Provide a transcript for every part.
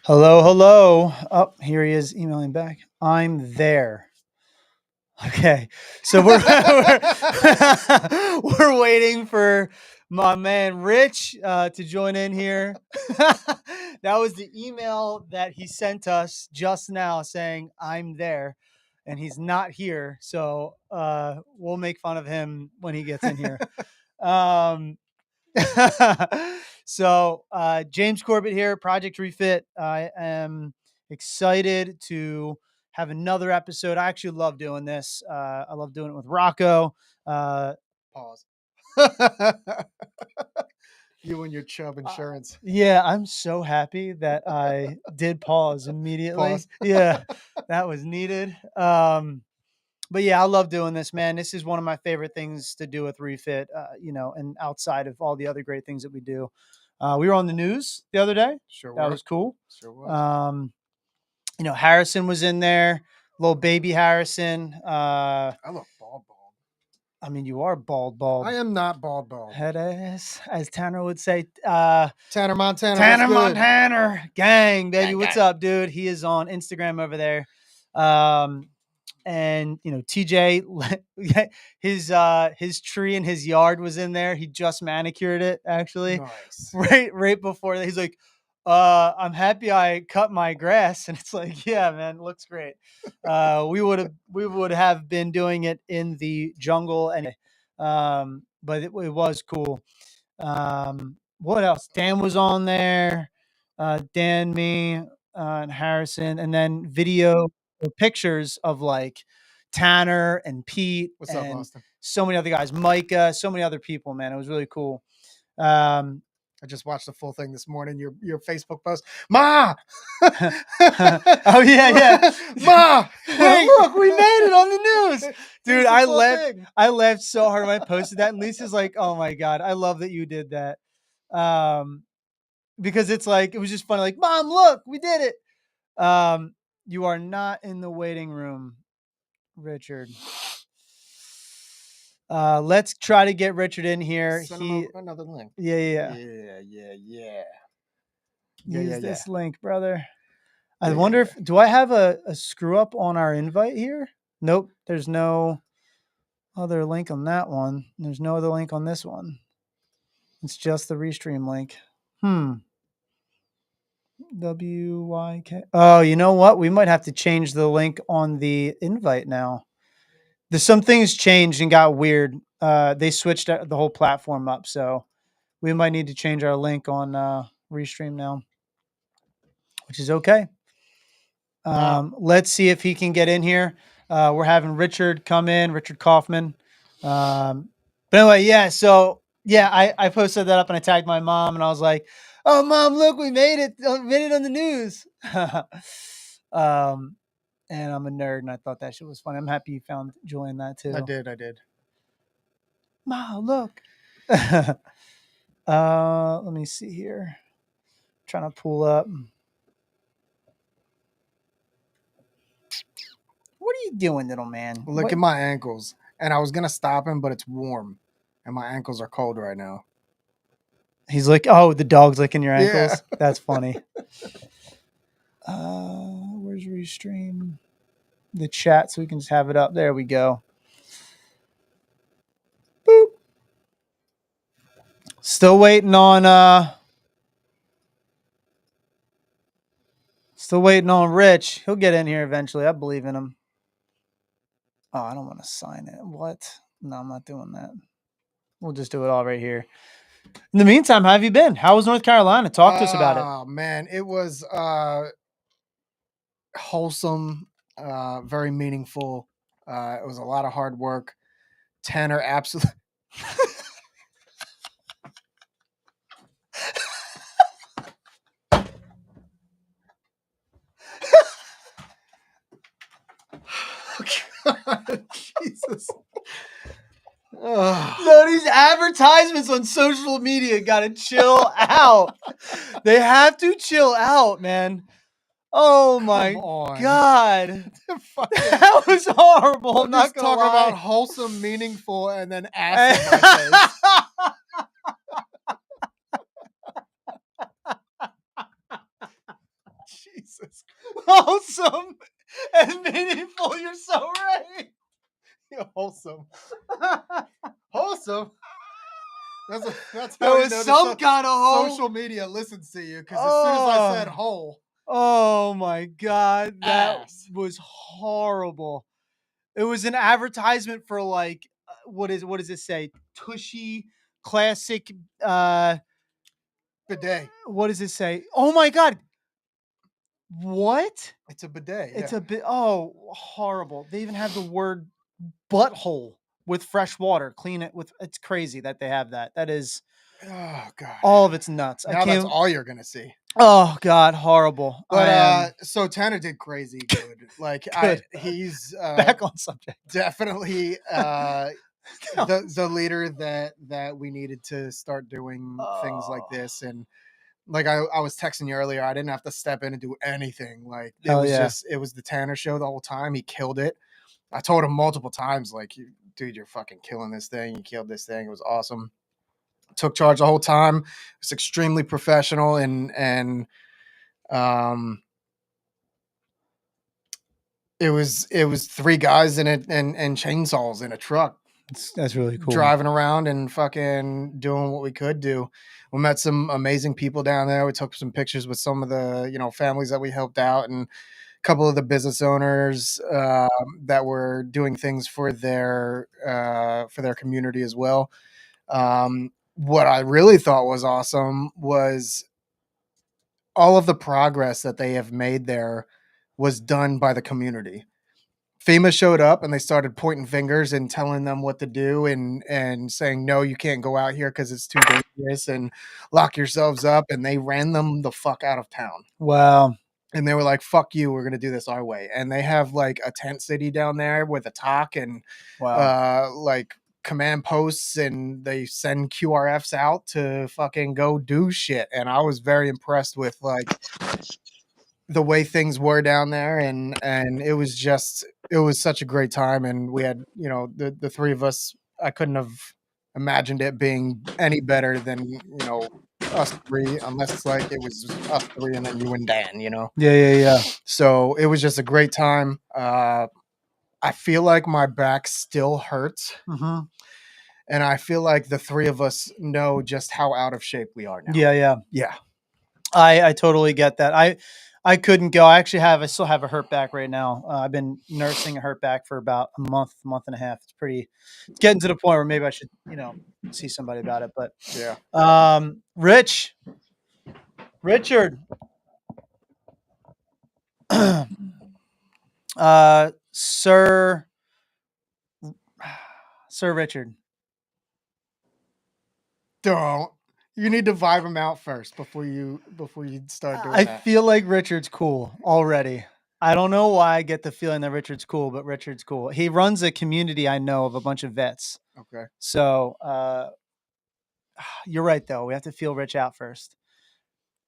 Hello, hello. Oh, here he is emailing back. I'm there. Okay. So we're waiting for my man Rich to join in here. That was the email that he sent us just now saying I'm there and he's not here. So we'll make fun of him when he gets in here. Um, so James Corbett here, Project Refit. I am excited to have another episode. I actually love doing this. I love doing it with Rocco. Pause. You and your Chubb insurance. Yeah, I'm so happy that I did pause immediately. Pause. Yeah, that was needed. But yeah, I love doing this, man. This is one of my favorite things to do with Refit, and outside of all the other great things that we do. We were on the news the other day. Sure That was. was cool. Sure was. Harrison was in there, little baby Harrison. I look bald. I mean, you are bald. I am not bald. Head ass, as Tanner would say. Tanner Montana. Tanner Montana gang, baby. Gang, What's gang. up, dude? He is on Instagram over there. And TJ, his tree in his yard was in there. He just manicured it, actually. Nice. Right before that. He's like, I'm happy I cut my grass. And it's like, yeah, man, looks great. We would have been doing it in the jungle anyway. But it was cool. What else? Dan was on there. Dan, me, and Harrison, and then video or pictures of like Tanner and Pete. What's up, and Austin? So many other guys, Micah, so many other people, man. It was really cool. I just watched the full thing this morning. Your Facebook post, Ma. Oh yeah, Ma. Wait, look, we made it on the news, dude. I laughed. Thing. I laughed so hard when I posted that, and Lisa's like, "Oh my god, I love that you did that." Because it's like it was just funny. Like, Mom, look, we did it. You are not in the waiting room, Richard. Let's try to get Richard in here. Send him another link. Yeah. Use this link, brother. I wonder if do I have a screw up on our invite here? Nope. There's no other link on that one. There's no other link on this one. It's just the restream link. WYK. Oh, you know what? We might have to change the link on the invite now. There's some things changed and got weird. They switched the whole platform up, so we might need to change our link on Restream now, which is okay. Let's see if he can get in here. We're having Richard come in, Richard Kaufman. But anyway, yeah. So yeah, I posted that up and I tagged my mom and I was like, "Oh, Mom, look, we made it! Made it on the news." And I'm a nerd, and I thought that shit was funny. I'm happy you found Julian that too. I did. Ma, look. Let me see here. I'm trying to pull up. What are you doing, little man? Look at my ankles. And I was gonna stop him, but it's warm, and my ankles are cold right now. He's like, oh, the dog's licking your ankles. Yeah. That's funny. Where's Restream? The chat, so we can just have it up. There we go. Boop. Still waiting on Rich. He'll get in here eventually. I believe in him. Oh, I don't want to sign it. What? No, I'm not doing that. We'll just do it all right here. In the meantime, how have you been? How was North Carolina? Talk to us about it. Oh, man. It was wholesome, very meaningful. It was a lot of hard work. Tanner absolutely... God, Jesus. No, these advertisements on social media gotta chill out. They have to chill out, man. Oh my God. That was horrible. I'm not talking about wholesome, meaningful, and then ass in my face. Jesus. Wholesome and meaningful. You're so right. You're wholesome. Wholesome. That's There how you was know some the kind of hole. social media listens to you, because as soon as I said hole, Oh my God, that ass. was horrible. It was an advertisement for like what does it say? Tushy classic. Bidet. What does it say? Oh my God, what? It's a bidet. It's Yeah. a bit. Oh, horrible. They even have the word butthole with fresh water. Clean it with. It's crazy that they have that. That is Oh God. all of it's nuts. I Now that's can't. all you're gonna see. Oh God, horrible. I am But so Tanner did crazy good. Like good. he's Back on subject. definitely No. the leader that we needed to start doing things like this. And like I was texting you earlier, I didn't have to step in and do anything. Like it Hell was yeah. just, it was the Tanner show the whole time. He killed it. I told him multiple times, like, dude, you're fucking killing this thing. You killed this thing. It was awesome. Took charge the whole time. It was extremely professional, and um it was three guys in it and chainsaws in a truck That's really cool. driving around and fucking doing what we could do. We met some amazing people down there. We took some pictures with some of the, families that we helped out, and a couple of the business owners that were doing things for their community as well. What I really thought was awesome was all of the progress that they have made there was done by the community. FEMA showed up and they started pointing fingers and telling them what to do, and saying, no, you can't go out here because it's too dangerous, and lock yourselves up. And they ran them the fuck out of town. Wow. And they were like, fuck you, we're going to do this our way. And they have like a tent city down there with a talk and Wow. like command posts, and they send QRFs out to fucking go do shit. And I was very impressed with like the way things were down there, and it was such a great time. And we had, the three of us, I couldn't have imagined it being any better than, us three, unless like it was us three and then you and Dan, Yeah. so it was just a great time. I feel like my back still hurts, Mm-hmm. and I feel like the three of us know just how out of shape we are now. Yeah. I totally get that. I couldn't go. I still have a hurt back right now. I've been nursing a hurt back for about a month and a half. It's getting to the point where maybe I should, see somebody about it. But Yeah. Richard, Sir Richard. Don't. You need to vibe him out first before you start doing I that. feel like Richard's cool already. I don't know why I get the feeling that Richard's cool, but Richard's cool. He runs a community I know of a bunch of vets. Okay. So you're right, though. We have to feel Rich out first.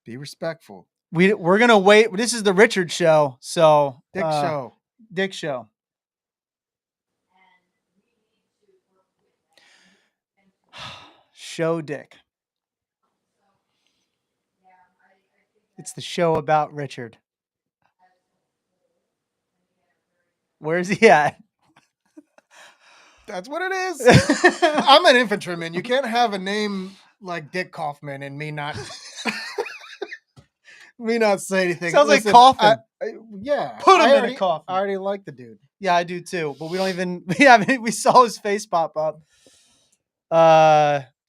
Be respectful. We're gonna wait. This is the Richard show, so Dick show. Show Dick. It's the show about Richard. Where's he at? That's what it is. I'm an infantryman. You can't have a name like Dick Kaufman and me not say anything. Sounds like Coffin. Yeah. Put him in a coffin. I already like the dude. Yeah, I do too. But we don't even. We saw his face pop up.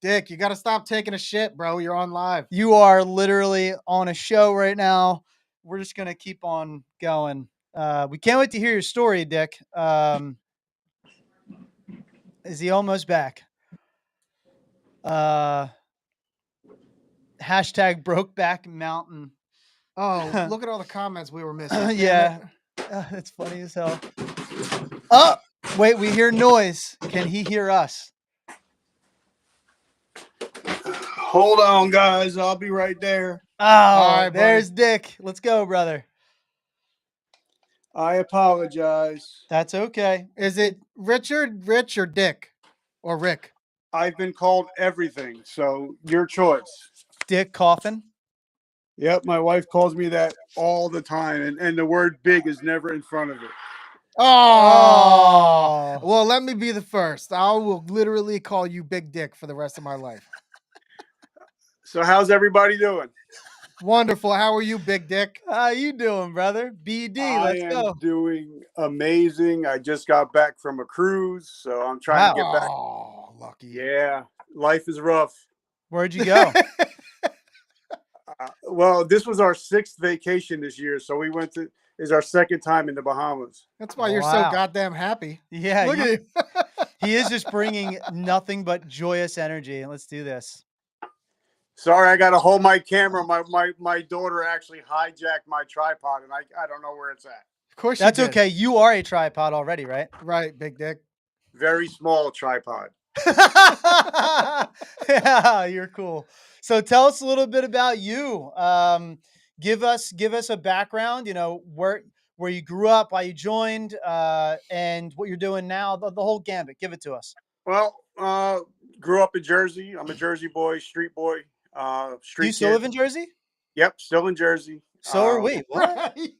Dick, you got to stop taking a shit, bro. You're on live. You are literally on a show right now. We're just gonna keep on going. We can't wait to hear your story, Dick. Is he almost back? Hashtag Brokeback Mountain. Oh, look at all the comments we were missing. Yeah, that's funny as hell. Oh, wait, we hear noise. Can he hear us? Hold on, guys. I'll be right there. Oh, right, there's Dick. Let's go, brother. I apologize. That's okay. Is it Richard, Rich, or Dick? Or Rick? I've been called everything, so your choice. Dick Coffin. Yep, my wife calls me that all the time, and the word big is never in front of it. Oh, well, let me be the first. I will literally call you Big Dick for the rest of my life. So how's everybody doing? Wonderful. How are you, Big Dick? How you doing, brother? BD, I let's am go. doing amazing. I just got back from a cruise, so I'm trying to get back. Oh, lucky. Yeah, life is rough. Where'd you go? Well, this was our 6th vacation this year, so we went to. Is our 2nd time in the Bahamas. That's why you're so Wow. goddamn happy. Yeah, Look at you. he is just bringing nothing but joyous energy. Let's do this. Sorry, I got to hold my camera. My daughter actually hijacked my tripod, and I don't know where it's at. Of course, That's you did. okay. You are a tripod already, right? Right, Big Dick. Very small tripod. Yeah, you're cool. So tell us a little bit about you. Give us a background. You know where you grew up, why you joined, and what you're doing now. The whole gambit. Give it to us. Well, grew up in Jersey. I'm a Jersey boy, street boy, Do street you still kid. live in Jersey? Yep, still in Jersey. So are we. What? Right.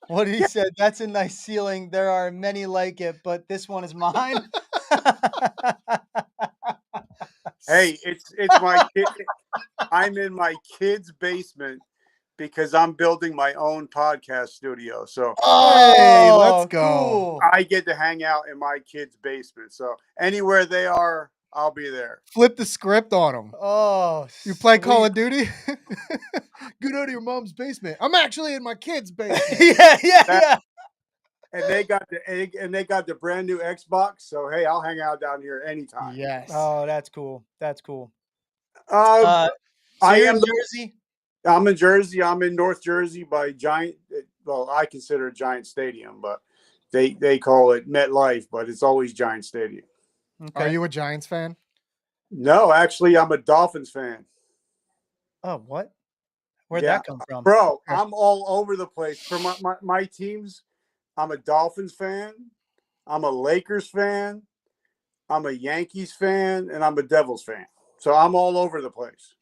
What he said? That's a nice ceiling. There are many like it, but this one is mine. Hey, it's my kid. I'm in my kid's basement because I'm building my own podcast studio. So Hey, let's go. Cool. I get to hang out in my kid's basement. So anywhere they are, I'll be there. Flip the script on them. Oh, You play Call of sweet. Duty? Go out of your mom's basement. I'm actually in my kid's basement. yeah. And they got the brand new Xbox. So hey, I'll hang out down here anytime. Yes. Oh, that's cool. That's cool. I you're am in Jersey. I'm in Jersey. I'm in North Jersey by Giant. Well, I consider it Giant Stadium, but they call it MetLife, but it's always Giant Stadium. Okay. Are you a Giants fan? No, actually, I'm a Dolphins fan. Oh, what? Where'd that come from? Bro, I'm all over the place. For my teams, I'm a Dolphins fan. I'm a Lakers fan. I'm a Yankees fan, and I'm a Devils fan. So I'm all over the place.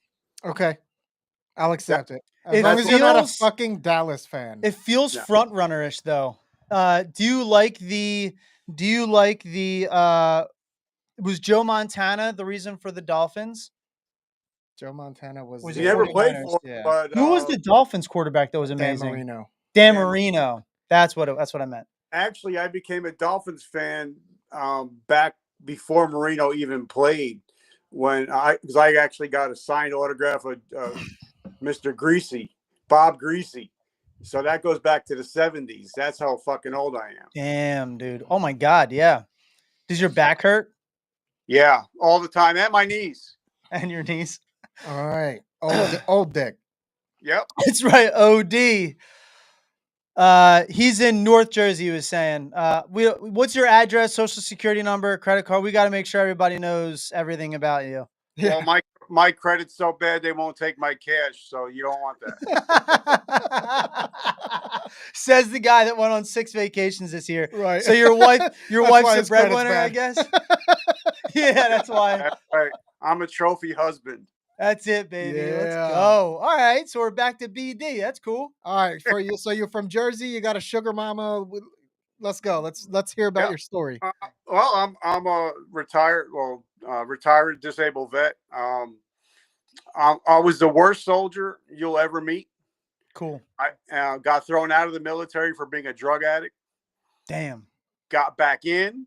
Okay. I'll accept it. As It long as you're not a feels- fucking Dallas fan. It feels No. front runner-ish though. Do you like the was Joe Montana the reason for the Dolphins? Joe Montana was Was He it never 49ers? played for it, Yeah. but Who was the Dolphins quarterback that was Dan amazing? Marino. Dan Dan Marino. That's what I meant. actually, I became a Dolphins fan back before Marino even played. Because I actually got a signed autograph of Mr. Greasy, Bob Greasy. So that goes back to the 70s. That's how fucking old I am. Damn, dude. Oh my God, yeah. Does your back hurt Yeah, all the time. And my knees. and your knees? All right. Old Dick. Yep. That's right. OD. He's in North Jersey. He was saying, what's your address, social security number, credit card? We got to make sure everybody knows everything about you. Well, my credit's so bad they won't take my cash, so you don't want that. Says the guy that went on 6 vacations this year. Right. So your wife's why the his credit's breadwinner, I bad. guess. Yeah, that's why. That's right. I'm a trophy husband. That's it, baby. Let's Yeah. go. All right, so we're back to BD. That's cool. All right. For you, so you're from Jersey. You got a sugar mama. Let's go. Let's hear about Yeah. your story. Well, I'm a retired disabled vet. I was the worst soldier you'll ever meet. Cool. I got thrown out of the military for being a drug addict. Damn. Got back in.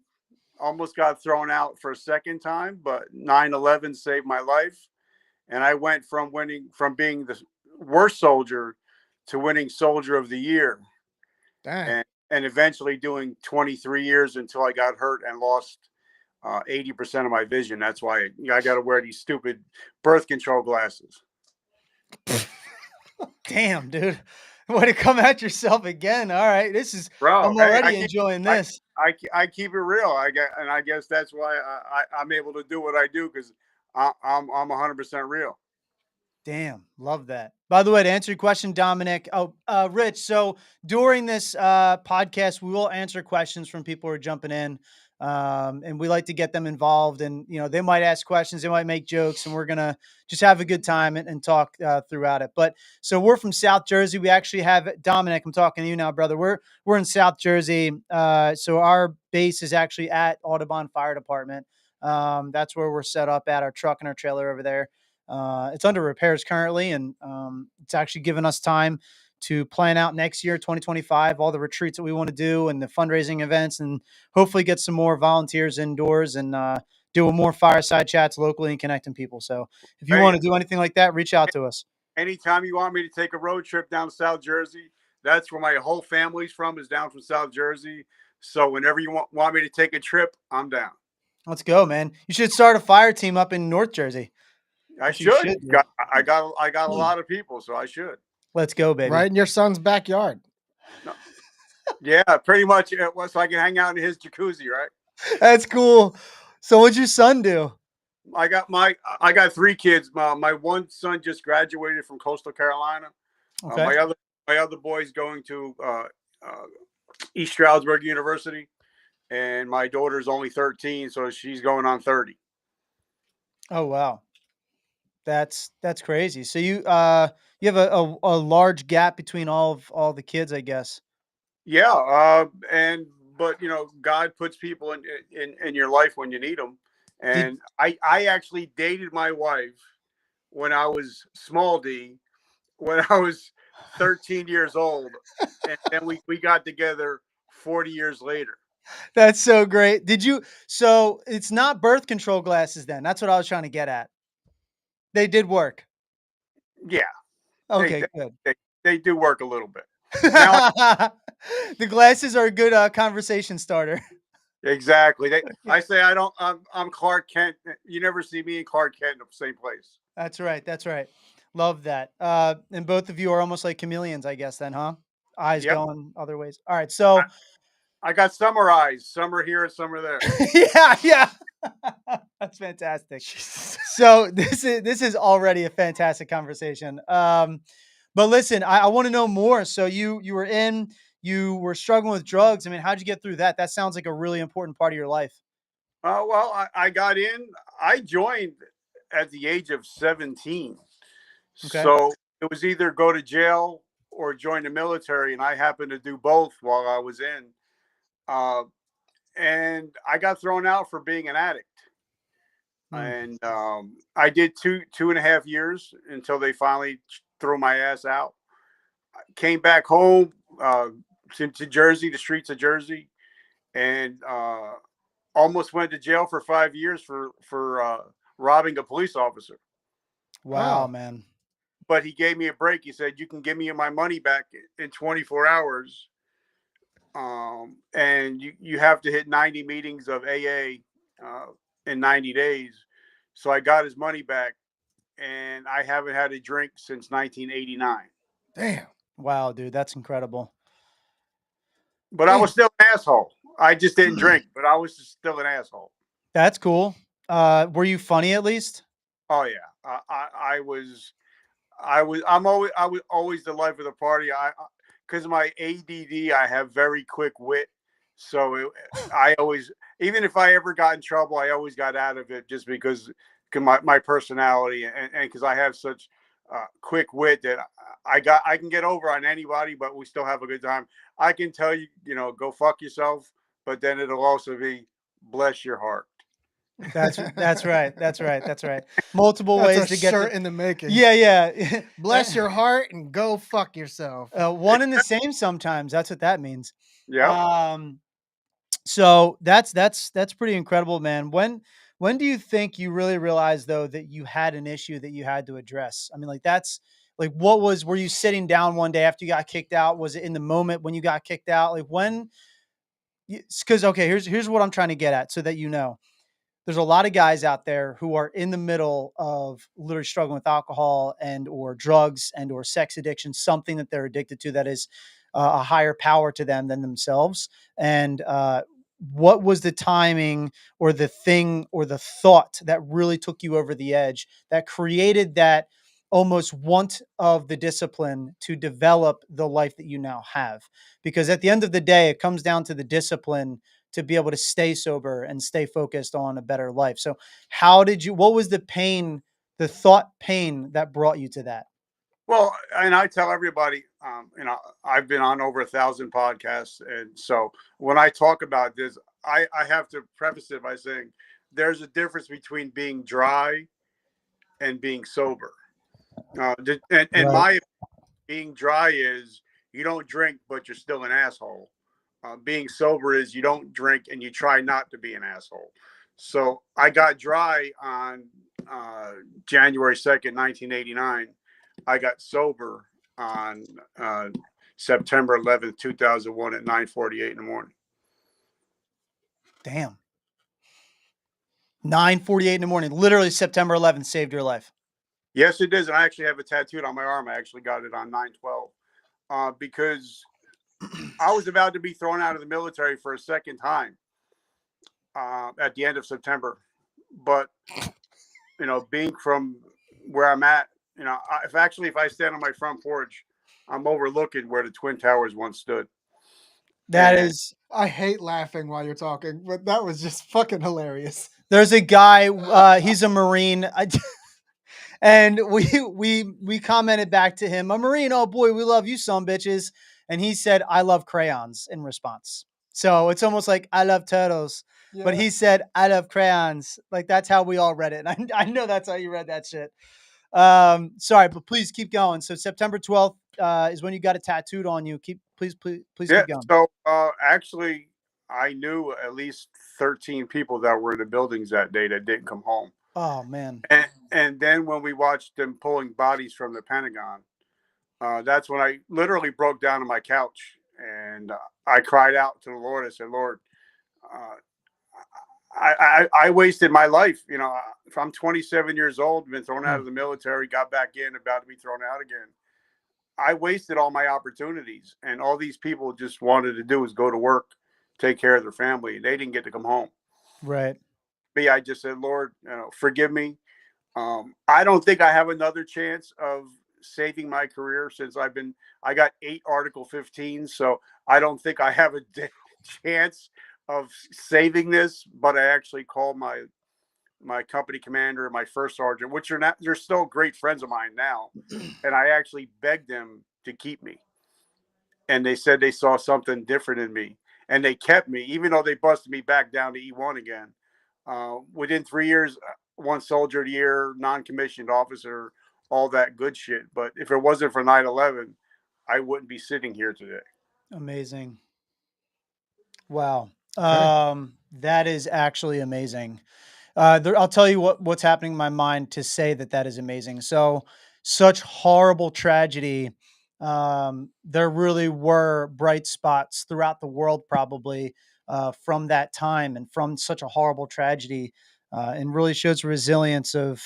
Almost got thrown out for a second time, but 9/11 saved my life. And I went from being the worst soldier to winning Soldier of the Year. Dang. And eventually doing 23 years until I got hurt and lost 80% of my vision. That's why I got to wear these stupid birth control glasses. Damn, dude. Way to come at yourself again. All right. This is, Bro, I'm already enjoying this. I keep it real. I guess that's why I'm able to do what I do, because I'm 100% real. Damn, love that. By the way, to answer your question, Dominic, Rich, so during this podcast, we will answer questions from people who are jumping in. And we like to get them involved, and they might ask questions, they might make jokes, and we're gonna just have a good time and talk throughout it. But so we're from South Jersey. We actually have Dominic. I'm talking to you now, brother. We're in South Jersey. So our base is actually at Audubon Fire Department. That's where we're set up at, our truck and our trailer over there. It's under repairs currently, and it's actually given us time to plan out next year, 2025, all the retreats that we want to do and the fundraising events, and hopefully get some more volunteers indoors and doing more fireside chats locally and connecting people. So if you want to do anything like that, reach out to us. Anytime you want me to take a road trip down to South Jersey, that's where my whole family's from, is down from South Jersey. So whenever you want me to take a trip, I'm down. Let's go, man. You should start a fire team up in North Jersey. I should. I got a lot of people, so I should. Let's go, baby. Right in your son's backyard. No. Yeah, pretty much. So I can hang out in his jacuzzi, right? That's cool. So what'd your son do? I got 3 kids. My one son just graduated from Coastal Carolina. Okay. My other boy's going to East Stroudsburg University, and my daughter's only 13, so she's going on 30. Oh wow, that's crazy. So you have a large gap between all the kids, I guess. Yeah, but God puts people in your life when you need them. And I actually dated my wife when I was small D, when I was 13 years old, and then we got together 40 years later. That's so great. So it's not birth control glasses then? That's what I was trying to get at. They did work. Yeah. Okay, good. They do work a little bit. The glasses are a good conversation starter. Exactly. I say I'm Clark Kent. You never see me and Clark Kent in the same place. That's right. That's right. Love that. And both of you are almost like chameleons, I guess, then, huh? Eyes going other ways. All right. So I got summer eyes. Some are here, some are there. Yeah. That's fantastic. So this is already a fantastic conversation. But listen, I want to know more. So you were struggling with drugs. I mean, how'd you get through that? That sounds like a really important part of your life. Well, I got in. I joined at the age of 17. Okay. So it was either go to jail or join the military, and I happened to do both while I was in. And I got thrown out for being an addict. And I did 2.5 years until they finally threw my ass out. I came back home to Jersey, the streets of Jersey, and almost went to jail for 5 years for robbing a police officer. Wow, man. But he gave me a break. He said, you can give me my money back in 24 hours. And you have to hit 90 meetings of AA in 90 days. So I got his money back, and I haven't had a drink since 1989. Damn. Wow, dude, that's incredible. But I was still an asshole. I just didn't drink, but I was still an asshole. That's cool. Were you funny at least? Oh yeah. I was always the life of the party. Because of my ADD, I have very quick wit. So I always, even if I ever got in trouble, I always got out of it just because my personality and because I have such quick wit that I can get over on anybody, but we still have a good time. I can tell you, go fuck yourself, but then it'll also be bless your heart. That's right. That's right. Multiple ways to get in the making. Yeah. Bless your heart and go fuck yourself. One and the same sometimes. That's what that means. Yeah. So that's pretty incredible, man. When do you think you really realized though that you had an issue that you had to address? I mean, were you sitting down one day after you got kicked out? Was it in the moment when you got kicked out? Like when? Because okay, here's what I'm trying to get at so that there's a lot of guys out there who are in the middle of literally struggling with alcohol and or drugs and or sex addiction, something that they're addicted to that is a higher power to them than themselves. And what was the timing or the thing or the thought that really took you over the edge that created that almost want of the discipline to develop the life that you now have? Because at the end of the day, it comes down to the discipline to be able to stay sober and stay focused on a better life. So what was the pain, the thought pain that brought you to that? Well, and I tell everybody, I've been on over 1,000 podcasts, and so when I talk about this, I have to preface it by saying there's a difference between being dry and being sober. And Right. my being dry is you don't drink, but you're still an asshole. Being sober is you don't drink and you try not to be an asshole. So I got dry on January 2nd, 1989. I got sober on September 11th, 2001 at 9:48 in the morning. Damn. 9:48 in the morning. Literally September 11th saved your life. Yes, it is. And I actually have it tattooed on my arm. I actually got it on 9/12 because I was about to be thrown out of the military for a second time at the end of September. But, being from where I'm at, if I stand on my front porch, I'm overlooking where the Twin Towers once stood. That And is, I hate laughing while you're talking, but that was just fucking hilarious. there's a guy, he's a Marine. And we commented back to him, a Marine, oh boy, we love you, some bitches. And he said, I love crayons in response. So it's almost like I love turtles. Yeah. But he said, I love crayons. Like that's how we all read it. And I know that's how you read that shit. Sorry, but please keep going. So September 12th is when you got it tattooed on you. Please yeah, keep going. so actually, I knew at least 13 people that were in the buildings that day that didn't come home. Oh man. And then when we watched them pulling bodies from the Pentagon, that's when I literally broke down on my couch and I cried out to the Lord. I said, Lord, uh, I wasted my life. If I'm 27 years old, been thrown out of the military, got back in, about to be thrown out again. I wasted all my opportunities, and all these people just wanted to do was go to work, take care of their family. They didn't get to come home. Right. Me, I just said, Lord, forgive me. I don't think I have another chance of saving my career since I got 8 Article 15. So I don't think I have a chance of saving this, but I actually called my company commander and my first sergeant, which they're still great friends of mine now. And I actually begged them to keep me. And they said they saw something different in me. And they kept me, even though they busted me back down to E1 again. Within 3 years, 1 soldier a year, non-commissioned officer, all that good shit. But if it wasn't for 9/11, I wouldn't be sitting here today. Amazing. Wow. Okay. That is actually amazing. I'll tell you what's happening in my mind to say that is amazing. So, such horrible tragedy. There really were bright spots throughout the world, probably from that time and from such a horrible tragedy, and really shows resilience of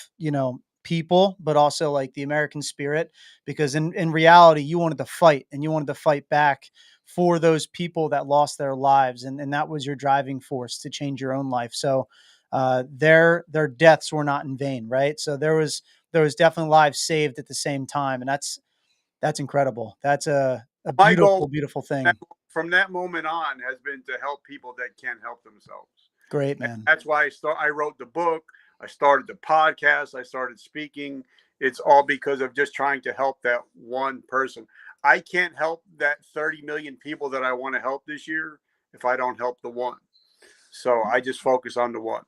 people, but also like the American spirit. Because in reality, you wanted to fight and you wanted to fight back for those people that lost their lives, and that was your driving force to change your own life. So their deaths were not in vain, right? So there was definitely lives saved at the same time, and that's incredible. That's a My goal beautiful thing. from that moment on has been to help people that can't help themselves. Great, And man. that's why I wrote the book. I started the podcast. I started speaking. It's all because of just trying to help that one person. I can't help that 30 million people that I want to help this year if I don't help the one. So I just focus on the one.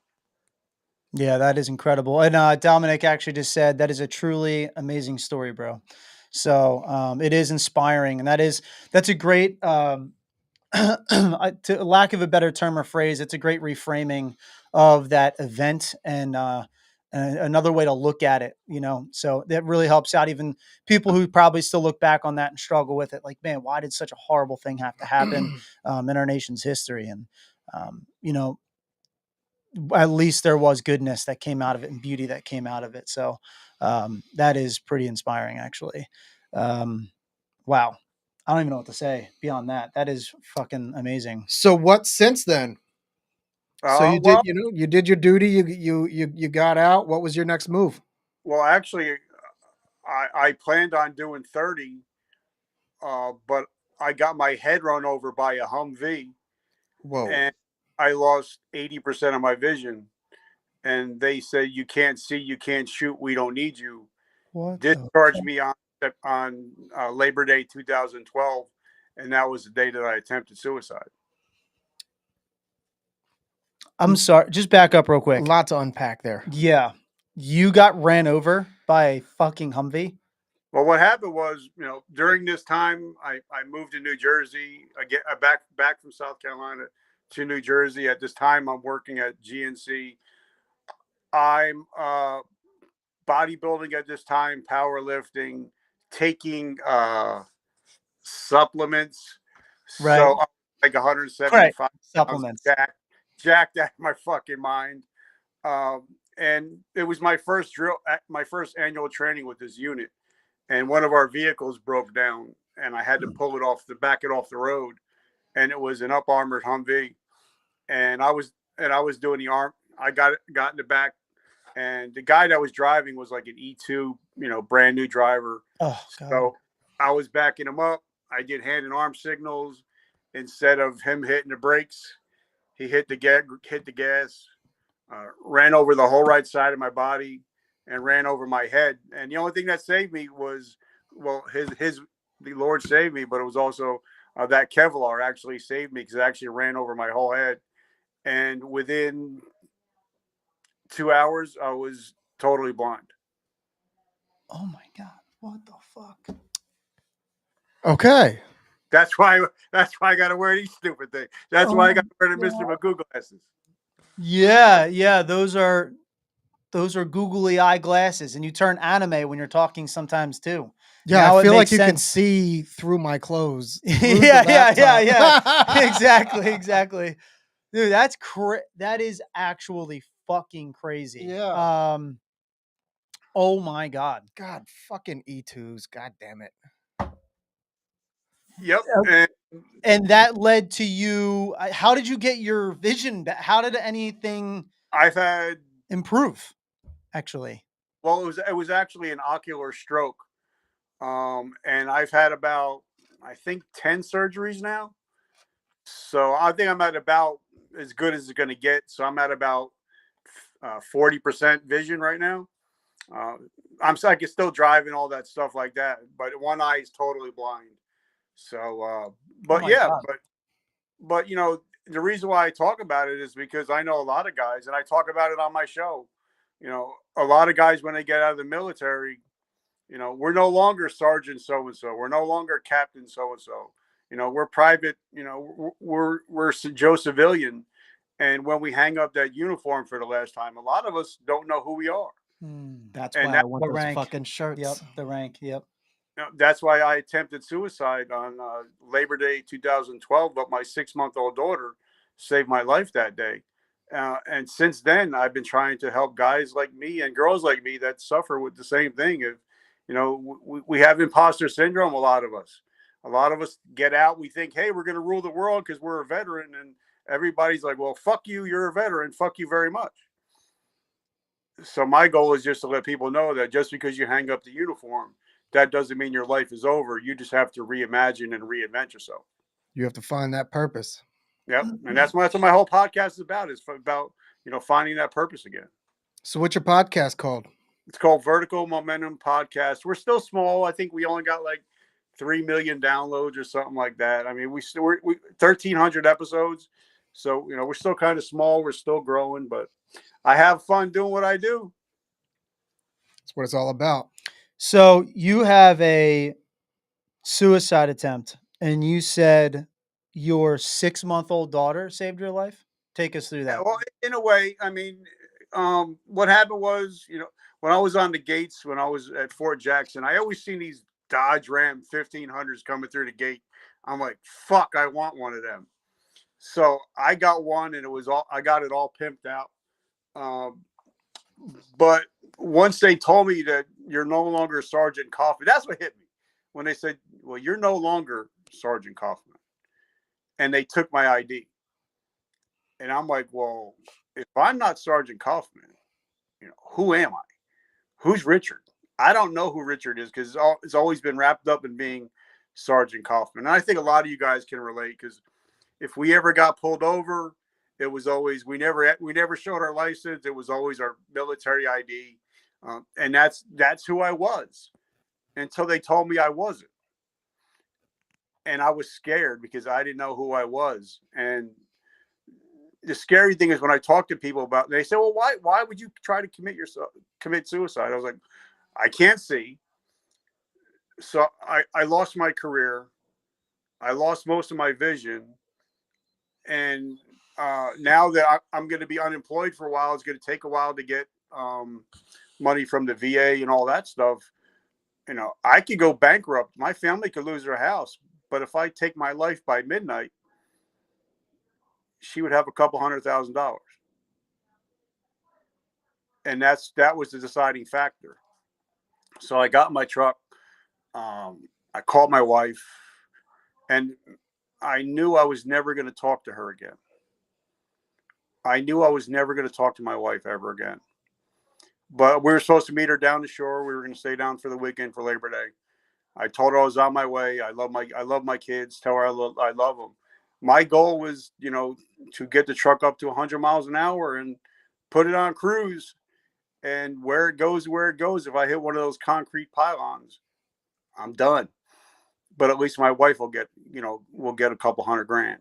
Yeah, that is incredible. And Dominic actually just said that is a truly amazing story, bro. So it is inspiring, and that's a great to lack of a better term or phrase, it's a great reframing of that event and another way to look at it, so that really helps out even people who probably still look back on that and struggle with it. Like, man, why did such a horrible thing have to happen in our nation's history? And, at least there was goodness that came out of it and beauty that came out of it. So that is pretty inspiring, actually. Wow. I don't even know what to say beyond that. That is fucking amazing. So what since then? So you Well, did your duty. You got out. What was your next move? actually, I planned on doing 30, but I got my head run over by a Humvee, Whoa. and I lost 80% of my vision, and they said, "You can't see, you can't shoot. We don't need you." What Discharged me on Labor Day 2012, and that was the day that I attempted suicide. I'm sorry. Just back up real A quick. lot to unpack there. Yeah. You got ran over by a fucking Humvee? Well, what happened was, during this time, I moved to New Jersey. I get back from South Carolina to New Jersey. At this time, I'm working at GNC. I'm bodybuilding at this time, powerlifting, taking supplements. Right. So I'm like 175 pounds, Supplements. jacked out of my fucking mind. And it was my first annual training with this unit. And one of our vehicles broke down, and I had to back it off the road. And it was an up armored Humvee. And I was doing the arm. I got in the back, and the guy that was driving was like an E2, brand new driver. Oh, God. So I was backing him up. I did hand and arm signals. Instead of him hitting the brakes, he hit the gas, ran over the whole right side of my body, and ran over my head. And the only thing that saved me was, well, the Lord saved me, but it was also that Kevlar actually saved me, because it actually ran over my whole head. And within 2 hours, I was totally blind. Oh my God. What the fuck? Okay. That's why I got to wear these stupid things. That's why I got to wear the Mr. Magoo glasses. Yeah. Those are googly eye glasses, and you turn anime when you're talking sometimes too. Yeah, Now I it feel like makes you can sense. see through my clothes. through the Yeah. laptop. Exactly. Dude, that is actually fucking crazy. Yeah. Oh my God. God, fucking E2s. God damn it. Yep. And And that led to you. How did you get your vision back? How did anything I've had, improve? Actually, well, it was actually an ocular stroke. And I've had about, I think, 10 surgeries now. So I think I'm at about as good as it's going to get. So I'm at about 40% vision right now. I can still drive and all that stuff like that, but one eye is totally blind. So, but my yeah, God. but the reason why I talk about it is because I know a lot of guys, and I talk about it on my show. A lot of guys, when they get out of the military, we're no longer Sergeant so and so. We're no longer Captain so and so. We're private. We're Joe Civilian. And when we hang up that uniform for the last time, a lot of us don't know who we are. That's And why I want the those rank. fucking shirts. Yep, the rank. Yep. That's why I attempted suicide on Labor Day 2012, but my 6-month-old daughter saved my life that day. And since then, I've been trying to help guys like me and girls like me that suffer with the same thing. If we have imposter syndrome. A lot of us get out. We think, hey, we're going to rule the world because we're a veteran, and everybody's like, well, fuck you, you're a veteran. Fuck you very much. So my goal is just to let people know that just because you hang up the uniform, that doesn't mean your life is over. You just have to reimagine and reinvent yourself. You have to find that purpose. Yep. And that's what my whole podcast is about, finding that purpose again. So what's your podcast called? It's called Vertical Momentum Podcast. We're still small. I think we only got like 3 million downloads or something like that. I mean, we're 1,300 episodes. So, we're still kind of small. We're still growing, but I have fun doing what I do. That's what it's all about. So you have a suicide attempt, and you said your 6-month-old daughter saved your life. Take us through that. Well, in a way, I mean, what happened was, when I was on the gates, when I was at Fort Jackson, I always seen these Dodge Ram 1500s coming through the gate. I'm like, fuck, I want one of them. So I got one, and I got it all pimped out. But once they told me that you're no longer Sergeant Kaufman, that's what hit me. When they said, well, you're no longer Sergeant Kaufman. And they took my ID. And I'm like, well, if I'm not Sergeant Kaufman, who am I? Who's Richard? I don't know who Richard is, because it's always been wrapped up in being Sergeant Kaufman. And I think a lot of you guys can relate, because if we ever got pulled over It was always we never showed our license. It was always our military ID, and that's who I was until they told me I wasn't, and I was scared because I didn't know who I was. And the scary thing is when I talk to people about, they say, "Well, why would you try to commit suicide?" I was like, "I can't see." So I lost my career. I lost most of my vision, and now that I'm going to be unemployed for a while, it's going to take a while to get money from the VA and all that stuff. I could go bankrupt. My family could lose their house, but if I take my life by midnight, she would have a couple $100,000, and that was the deciding factor. So I got in my truck. I called my wife, and I knew I was never going to talk to her again. I knew I was never going to talk to my wife ever again. But we were supposed to meet her down the shore. We were going to stay down for the weekend for Labor Day. I told her I was on my way. I love my kids. Tell her I love them. My goal was, to get the truck up to 100 miles an hour and put it on cruise. And where it goes. If I hit one of those concrete pylons, I'm done. But at least my wife will get a couple $100,000.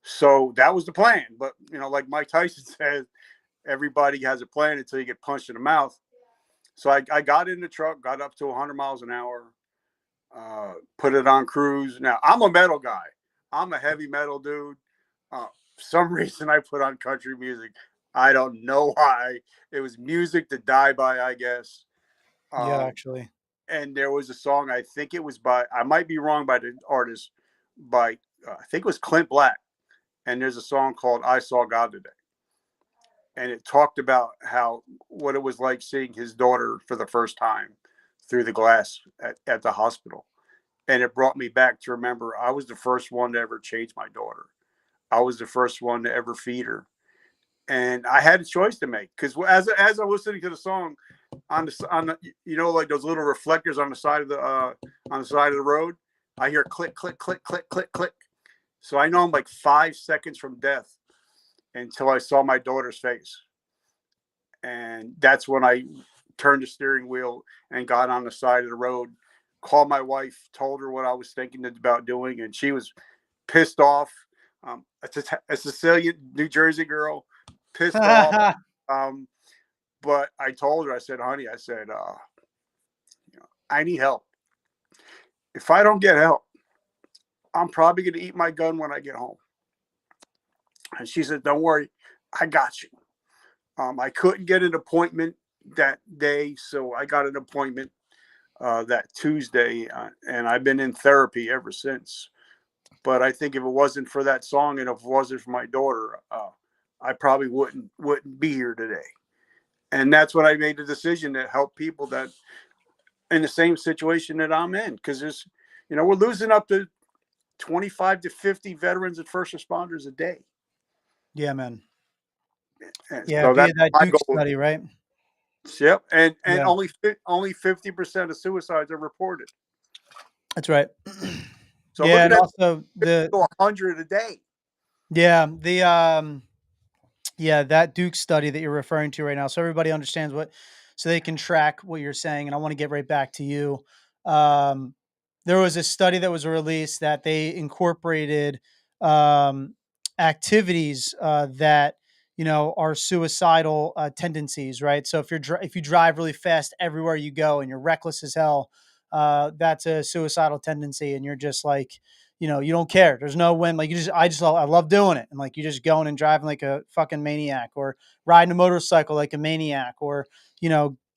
So that was the plan. But like Mike Tyson says, everybody has a plan until you get punched in the mouth. So I got in the truck, got up to 100 miles an hour, put it on cruise. Now, I'm a metal guy. I'm a heavy metal dude. For some reason, I put on country music. I don't know why. It was music to die by, I guess. Yeah, actually. And there was a song, I think it was I might be wrong by the artist, I think it was Clint Black. And there's a song called I Saw God Today. And it talked about what it was like seeing his daughter for the first time through the glass at the hospital. And it brought me back to remember I was the first one to ever change my daughter. I was the first one to ever feed her. And I had a choice to make because as I'm listening to the song on the like those little reflectors on the side of the road, I hear click, click, click, click, click, click. So I know I'm like 5 seconds from death until I saw my daughter's face. And that's when I turned the steering wheel and got on the side of the road, called my wife, told her what I was thinking about doing. And she was pissed off. A Sicilian, New Jersey girl, pissed off. But I told her, I said, honey, I need help. If I don't get help, I'm probably going to eat my gun when I get home. And she said, don't worry, I got you. I couldn't get an appointment that day, so I got an appointment that Tuesday, and I've been in therapy ever since. But I think if it wasn't for that song and if it wasn't for my daughter, I probably wouldn't be here today. And that's when I made the decision to help people that in the same situation that I'm in, because there's, we're losing up to 25 to 50 veterans and first responders a day. Yeah, man. And yeah, so via that my Duke goal. study, right? Yep, and Yeah. only 50% of suicides are reported. That's right. So yeah, look at and that, also the 100 a day. yeah the that Duke study that you're referring to right now, so everybody understands so they can track what you're saying. And I want to get right back to you. There was a study that was released that they incorporated activities that are suicidal tendencies, right? So if you drive really fast everywhere you go and you're reckless as hell, that's a suicidal tendency, and you're just like, you don't care. There's no win. Like I love doing it. And like, you just going and driving like a fucking maniac, or riding a motorcycle like a maniac, or,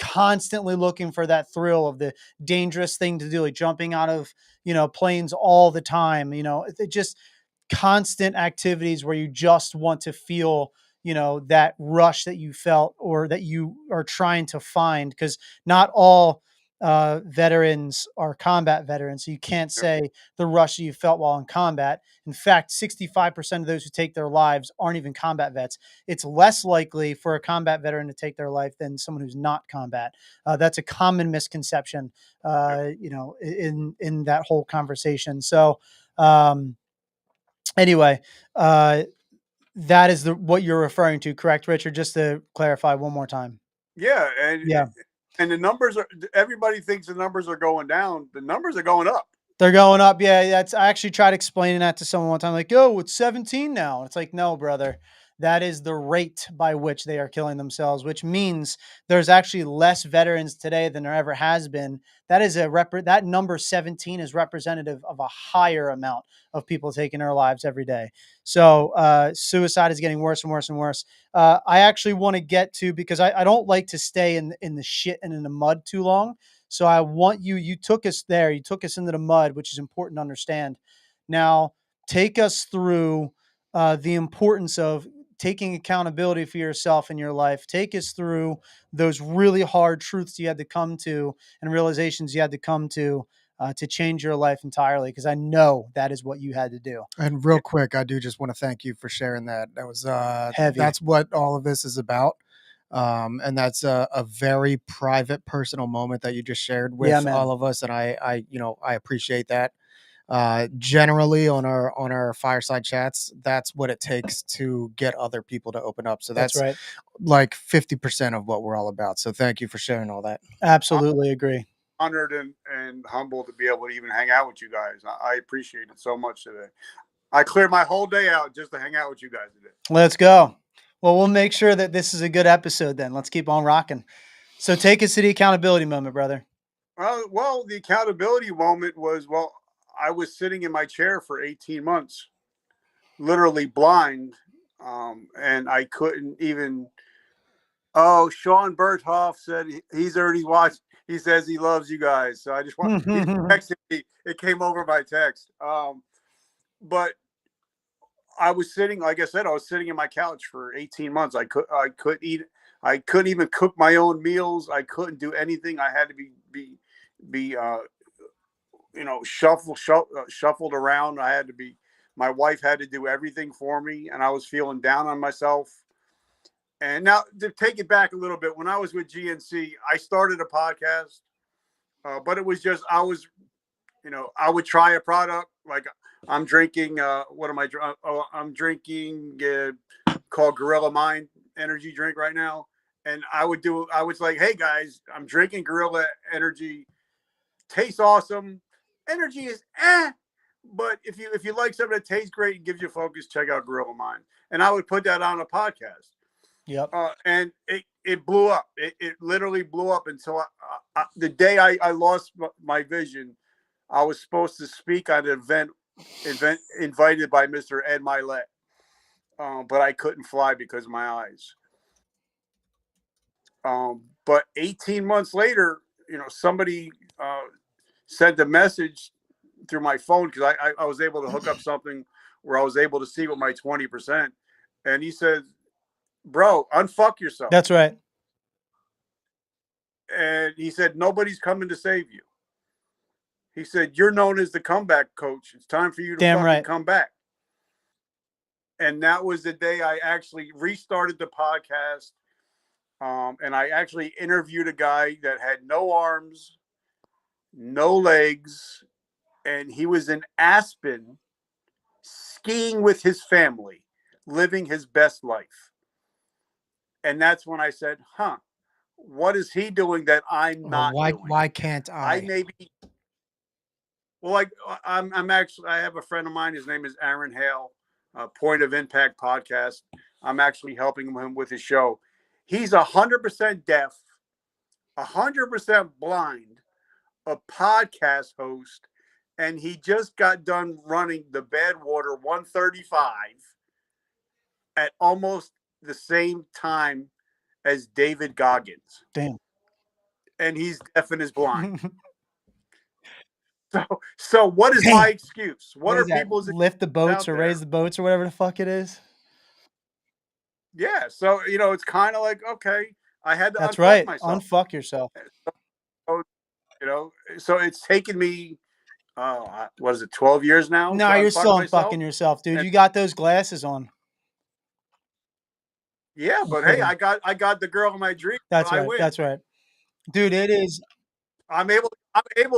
constantly looking for that thrill of the dangerous thing to do, like jumping out of, planes all the time, it just constant activities where you just want to feel, that rush that you felt or that you are trying to find. Because not all veterans are combat veterans. So you can't say the rush that you felt while in combat. In fact, 65% of those who take their lives aren't even combat vets. It's less likely for a combat veteran to take their life than someone who's not combat. That's a common misconception, in that whole conversation. So anyway, That is what you're referring to, correct, Richard? Just to clarify one more time. Yeah, Yeah. and the numbers are. Everybody thinks the numbers are going down. The numbers are going up. They're going up. Yeah, that's I actually tried explaining that to someone one time, like, oh, it's 17 now. It's like, no, brother. That is the rate by which they are killing themselves, which means there's actually less veterans today than there ever has been. That is that number 17 is representative of a higher amount of people taking their lives every day. So suicide is getting worse and worse and worse. I actually want to get to, because I don't like to stay in the shit and in the mud too long. So I want you took us there. You took us into the mud, which is important to understand. Now, take us through the importance of taking accountability for yourself in your life. Take us through those really hard truths you had to come to and realizations you had to come to change your life entirely. Because I know that is what you had to do. And real quick, I do just want to thank you for sharing that. That was Heavy. that's what all of this is about. And that's a very private, personal moment that you just shared with all of us, and I appreciate that. Generally on our fireside chats, that's what it takes to get other people to open up. So that's right. like 50% of what we're all about. So thank you for sharing all that. Absolutely agree. Honored and humbled to be able to even hang out with you guys. I appreciate it so much today. I cleared my whole day out just to hang out with you guys today. Let's go. Well, we'll make sure that this is a good episode then. Let's keep on rocking. So take us to the accountability moment, brother. Well, the accountability moment was, I was sitting in my chair for 18 months, literally blind, and I couldn't even. Oh, Sean Berthoff said he's already watched. He says he loves you guys. So I just want. He texted me. It came over by text. But I was sitting, like I said, I was sitting in my couch for 18 months. I couldn't eat. I couldn't even cook my own meals. I couldn't do anything. I had to be shuffled around. I had to be. My wife had to do everything for me, and I was feeling down on myself. And now to take it back a little bit, when I was with GNC, I started a podcast, but it was just I would try a product. Like I'm drinking. What am I? I'm drinking called Gorilla Mind energy drink right now. And I was like, hey guys, I'm drinking Gorilla Energy. Tastes awesome. Energy is but if you like something that tastes great and gives you focus, check out Gorilla Mind. And I would put that on a podcast. Yep. And it blew up. It literally blew up until the day I lost my vision. I was supposed to speak at an event invited by Mr. Ed Milet, but I couldn't fly because of my eyes. But 18 months later, somebody sent a message through my phone because I was able to hook up something where I was able to see with my 20%. And he said, bro, unfuck yourself. That's right. And he said, nobody's coming to save you. He said, you're known as the comeback coach. It's time for you to come back. And that was the day I actually restarted the podcast. And I actually interviewed a guy that had no arms, no legs, and he was in Aspen skiing with his family, living his best life. And that's when I said, what is he doing that I'm not doing? Why can't I? I maybe. Well, I'm actually. I have a friend of mine. His name is Aaron Hale, Point of Impact podcast. I'm actually helping him with his show. He's 100% deaf, 100% blind, a podcast host, and he just got done running the Badwater 135 at almost the same time as David Goggins. Damn. And he's deaf and is blind. So what is my excuse? What are people's lift the boats or raise the boats or whatever the fuck it is? Yeah. So, it's kind of like, okay, I had to That's unfuck right. myself. Unfuck yourself. So it's taken me, what is it, 12 years now? No, you're still unfucking yourself, dude. You got those glasses on. Yeah, but hey, I got the girl in my dream. That's right. That's right. Dude, it is. I'm able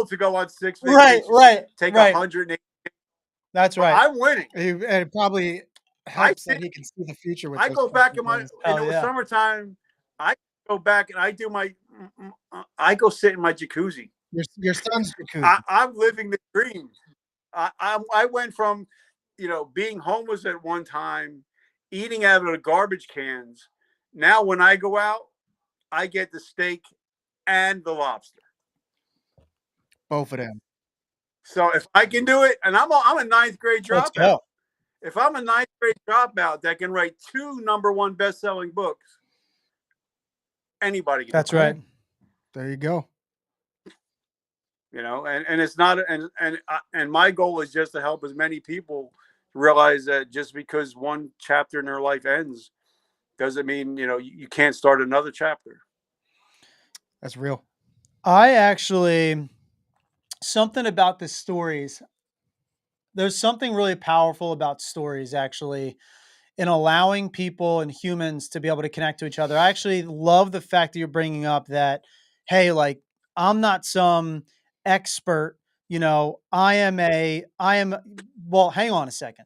to go on 6 vacations. Right. Take 180. That's right. I'm winning. And probably I helps that he can see the future with I those go types back of in my, things. and Oh, it was yeah. summertime. I go back and I do my, I go sit in my jacuzzi. Your son's jacuzzi. I'm living the dream. I went from, being homeless at one time, eating out of the garbage cans. Now when I go out, I get the steak and the lobster. Both of them. So if I can do it, and I'm a ninth grade Let's dropout. go. If I'm a ninth grade dropout that can write 2 number 1 best-selling books, anybody can do That's it. right. There you go. And it's not, and my goal is just to help as many people realize that just because one chapter in their life ends doesn't mean you can't start another chapter. That's real. I actually, something about the stories, there's something really powerful about stories actually in allowing people and humans to be able to connect to each other. I actually love the fact that you're bringing up that, hey, like, I'm not some expert, well, hang on a second.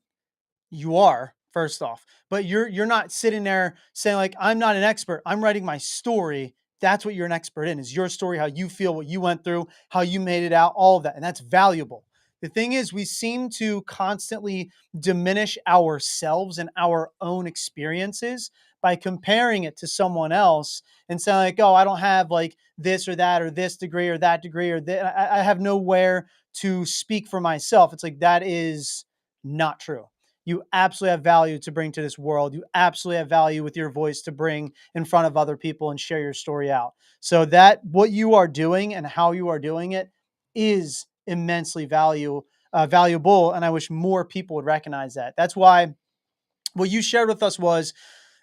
You are, first off, but you're not sitting there saying like, I'm not an expert. I'm writing my story. That's what you're an expert in, is your story, how you feel, what you went through, how you made it out, all of that. And that's valuable. The thing is, we seem to constantly diminish ourselves and our own experiences by comparing it to someone else and saying like, oh, I don't have like this or that or this degree or that degree or that. I have nowhere to speak for myself. It's like, that is not true. You absolutely have value to bring to this world. You absolutely have value with your voice to bring in front of other people and share your story out. So that what you are doing and how you are doing it is immensely valuable. And I wish more people would recognize that. That's why what you shared with us was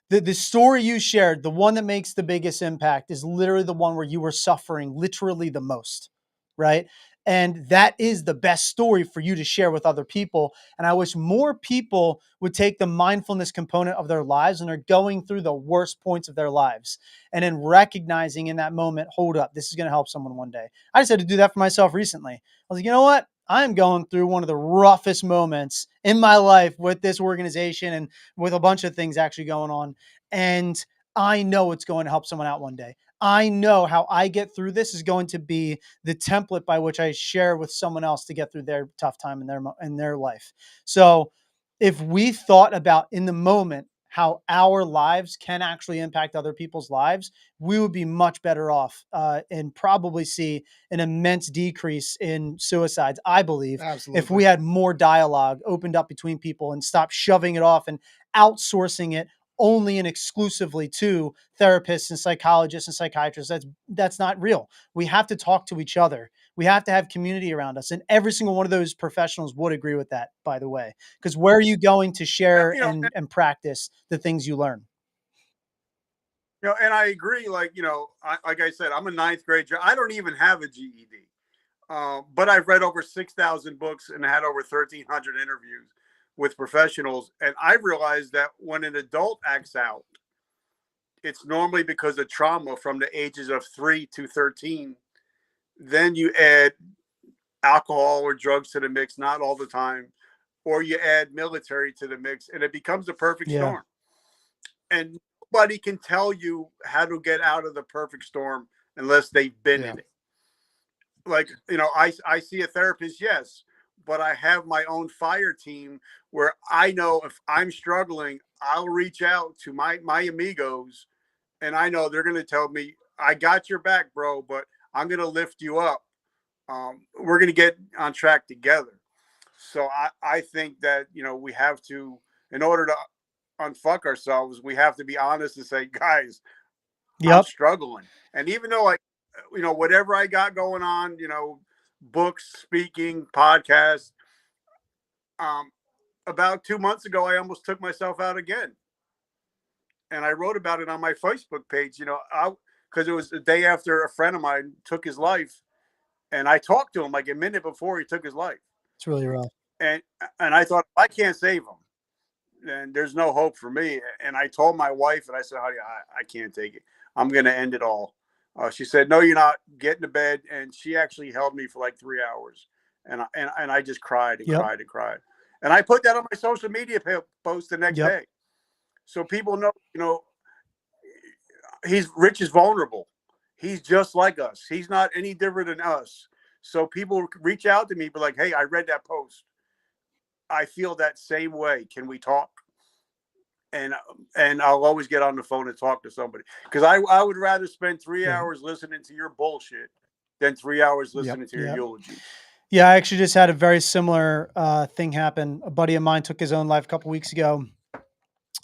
the story you shared, the one that makes the biggest impact, is literally the one where you were suffering literally the most, right? And that is the best story for you to share with other people. And I wish more people would take the mindfulness component of their lives and are going through the worst points of their lives. And then recognizing in that moment, hold up, this is going to help someone one day. I just had to do that for myself recently. I was like, you know what? I'm going through one of the roughest moments in my life with this organization and with a bunch of things actually going on. And I know it's going to help someone out one day. I know how I get through this is going to be the template by which I share with someone else to get through their tough time in their life. So if we thought about in the moment how our lives can actually impact other people's lives, we would be much better off and probably see an immense decrease in suicides, I believe, Absolutely. if we had more dialogue opened up between people and stopped shoving it off and outsourcing it only and exclusively to therapists and psychologists and psychiatrists. That's not real. We have to talk to each other. We have to have community around us. And every single one of those professionals would agree with that, by the way, because where are you going to share and practice the things you learn? And I agree. Like I said, I'm a ninth grade. I don't even have a GED, but I've read over 6,000 books and had over 1,300 interviews with professionals. And I realized that when an adult acts out, it's normally because of trauma from the ages of 3 to 13. Then you add alcohol or drugs to the mix, not all the time, or you add military to the mix, and it becomes a perfect storm. And nobody can tell you how to get out of the perfect storm unless they've been in it. Like, I see a therapist, yes, but I have my own fire team where I know if I'm struggling, I'll reach out to my amigos, and I know they're going to tell me, I got your back, bro, but I'm going to lift you up. We're going to get on track together. So I think that, we have to, in order to unfuck ourselves, we have to be honest and say, guys, I'm struggling. And even though whatever I got going on, books, speaking, podcasts, about 2 months ago, I almost took myself out again. And I wrote about it on my Facebook page, because it was the day after a friend of mine took his life. And I talked to him like a minute before he took his life. It's really rough. And I thought, if I can't save him, then there's no hope for me. And I told my wife, and I said, honey, I can't take it. I'm going to end it all. She said, no, you're not. Get into bed. And she actually held me for like 3 hours. And I just cried and cried and cried. And I put that on my social media post the next Yep. day. So people know, Rich is vulnerable. He's just like us. He's not any different than us. So people reach out to me, be like, hey, I read that post. I feel that same way. Can we talk? And I'll always get on the phone and talk to somebody, because I would rather spend 3 hours listening to your bullshit than 3 hours listening to your eulogy. Yeah, I actually just had a very similar thing happen. A buddy of mine took his own life a couple weeks ago,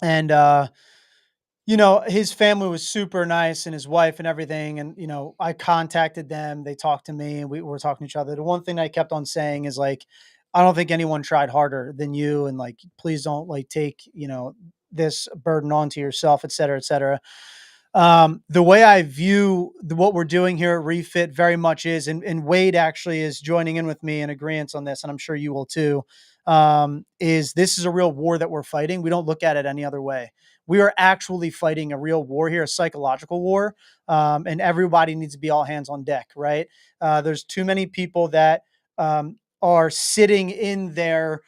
and his family was super nice, and his wife and everything. And I contacted them. They talked to me, and we were talking to each other. The one thing I kept on saying is like, I don't think anyone tried harder than you, and like, please don't like take this burden onto yourself, et cetera, et cetera. The way I view what we're doing here at Refit very much is, and Wade actually is joining in with me in agreement on this, and I'm sure you will too, is this is a real war that we're fighting. We don't look at it any other way. We are actually fighting a real war here, a psychological war, and everybody needs to be all hands on deck, right? There's too many people that are sitting in their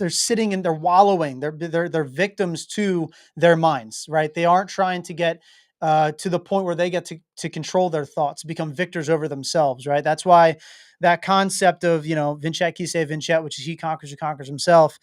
they're wallowing. They're victims to their minds, right? They aren't trying to get to the point where they get to control their thoughts, become victors over themselves, right? That's why that concept of, Vincet qui sait Vincet, which is he conquers who conquers himself,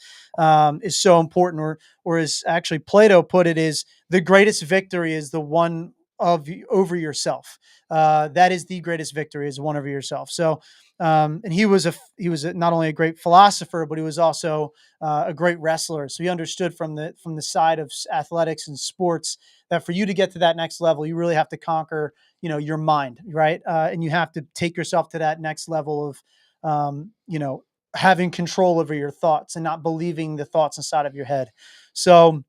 is so important. Or as actually Plato put it, is the greatest victory is the one over yourself. That is the greatest victory, is one over yourself. So, and he was not only a great philosopher, but he was also a great wrestler. So he understood from the side of athletics and sports that for you to get to that next level, you really have to conquer, your mind, right? And you have to take yourself to that next level of, having control over your thoughts and not believing the thoughts inside of your head. So,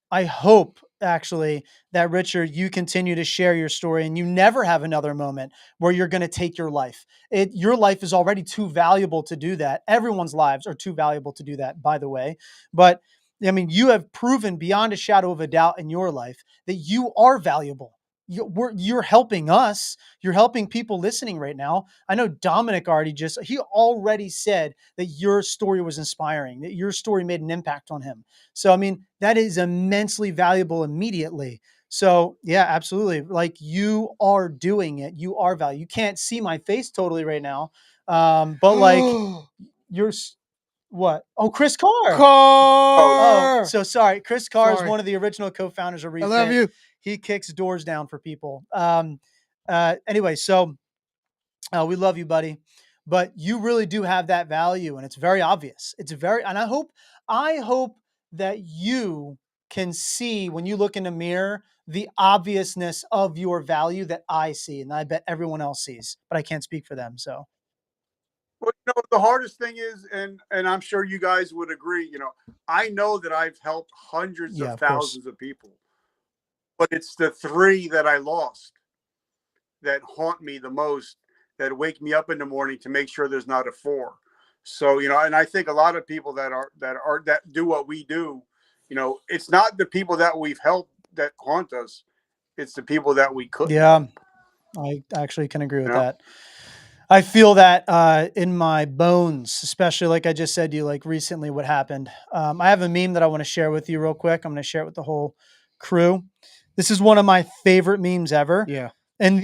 I hope actually that, Richard, you continue to share your story and you never have another moment where you're going to take your life. Your life is already too valuable to do that. Everyone's lives are too valuable to do that, by the way. But I mean, you have proven beyond a shadow of a doubt in your life that you are valuable. You're helping us. You're helping people listening right now. I know Dominic he already said that your story was inspiring, that your story made an impact on him. So, I mean, that is immensely valuable immediately. So yeah, absolutely. Like, you are doing it. You are valuable. You can't see my face totally right now. But like you're what? Oh, Chris Carr. Oh, so sorry. Chris Carr is one of the original co-founders of Refit. I love you. He kicks doors down for people. Anyway, so we love you, buddy, but you really do have that value, and it's very obvious. And I hope that you can see when you look in the mirror the obviousness of your value that I see, and I bet everyone else sees, but I can't speak for them. So, well, the hardest thing is, and I'm sure you guys would agree, I know that I've helped hundreds of thousands of people, but it's the 3 that I lost that haunt me the most, that wake me up in the morning to make sure there's not a 4. So, and I think a lot of people that do what we do, it's not the people that we've helped that haunt us. It's the people that we couldn't. Yeah, I actually can agree with that. I feel that in my bones, especially like I just said to you, like recently what happened. I have a meme that I want to share with you real quick. I'm going to share it with the whole crew. This is one of my favorite memes ever. Yeah. And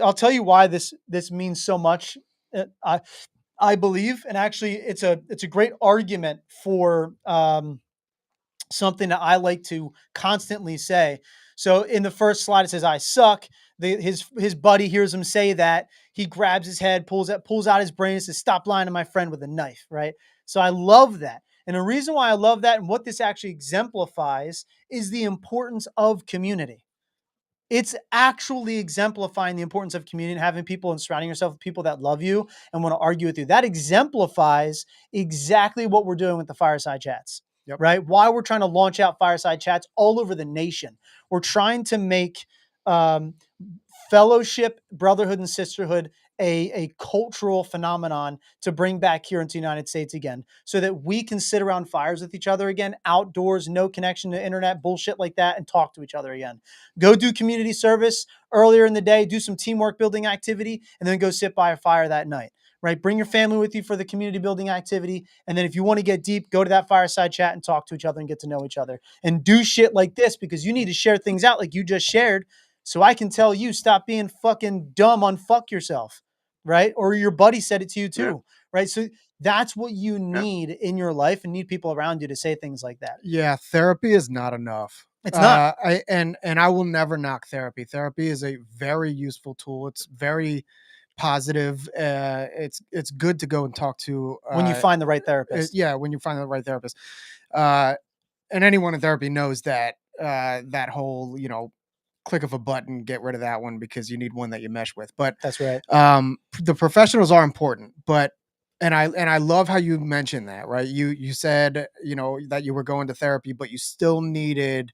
I'll tell you why this means so much. I believe, and actually it's a great argument for something that I like to constantly say. So in the first slide, it says, "I suck." His buddy hears him say that. He grabs his head, pulls out his brain, and says, "Stop lying to my friend," with a knife, right? So I love that. And the reason why I love that and what this actually exemplifies is the importance of community. It's actually exemplifying the importance of community and having people and surrounding yourself with people that love you and want to argue with you. That exemplifies exactly what we're doing with the Fireside Chats. Yep. Right? Why we're trying to launch out Fireside Chats all over the nation. We're trying to make fellowship, brotherhood, and sisterhood a cultural phenomenon to bring back here into the United States again, so that we can sit around fires with each other again, outdoors, no connection to internet, bullshit like that, and talk to each other again. Go do community service earlier in the day, do some teamwork building activity, and then go sit by a fire that night. Right? Bring your family with you for the community building activity. And then if you want to get deep, go to that fireside chat and talk to each other and get to know each other and do shit like this, because you need to share things out like you just shared. So I can tell you, stop being fucking dumb on fuck yourself. Right? Or your buddy said it to you too. Yeah. Right? So that's what you need in your life, and need people around you to say things like that. Yeah, therapy is not enough. It's not. And I will never knock therapy. Therapy is a very useful tool. It's very positive. It's good to go and talk to When you find the right therapist. when you find the right therapist. And anyone in therapy knows that that whole, click of a button, get rid of that one because you need one that you mesh with. But That's right. the professionals are important, but and I love how you mentioned that, right? You said, that you were going to therapy, but you still needed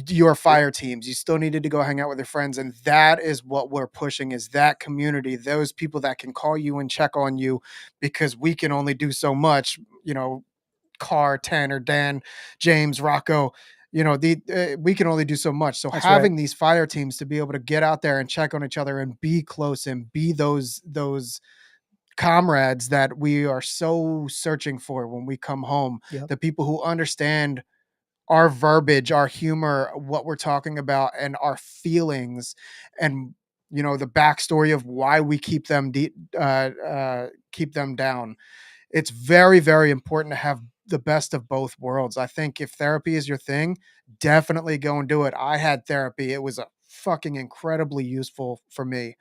your fire teams. You still needed to go hang out with your friends. And that is what we're pushing, is that community, those people that can call you and check on you, because we can only do so much, Carr, Tanner, Dan, James, Rocco, we can only do so much. So That's having right. these fire teams to be able to get out there and check on each other and be close and be those comrades that we are so searching for when we come home, Yep. the people who understand our verbiage, our humor, what we're talking about, and our feelings, and the backstory of why we keep them keep them down. It's very, very important to have the best of both worlds. I think if therapy is your thing, definitely go and do it. I had therapy. It was a fucking incredibly useful for me,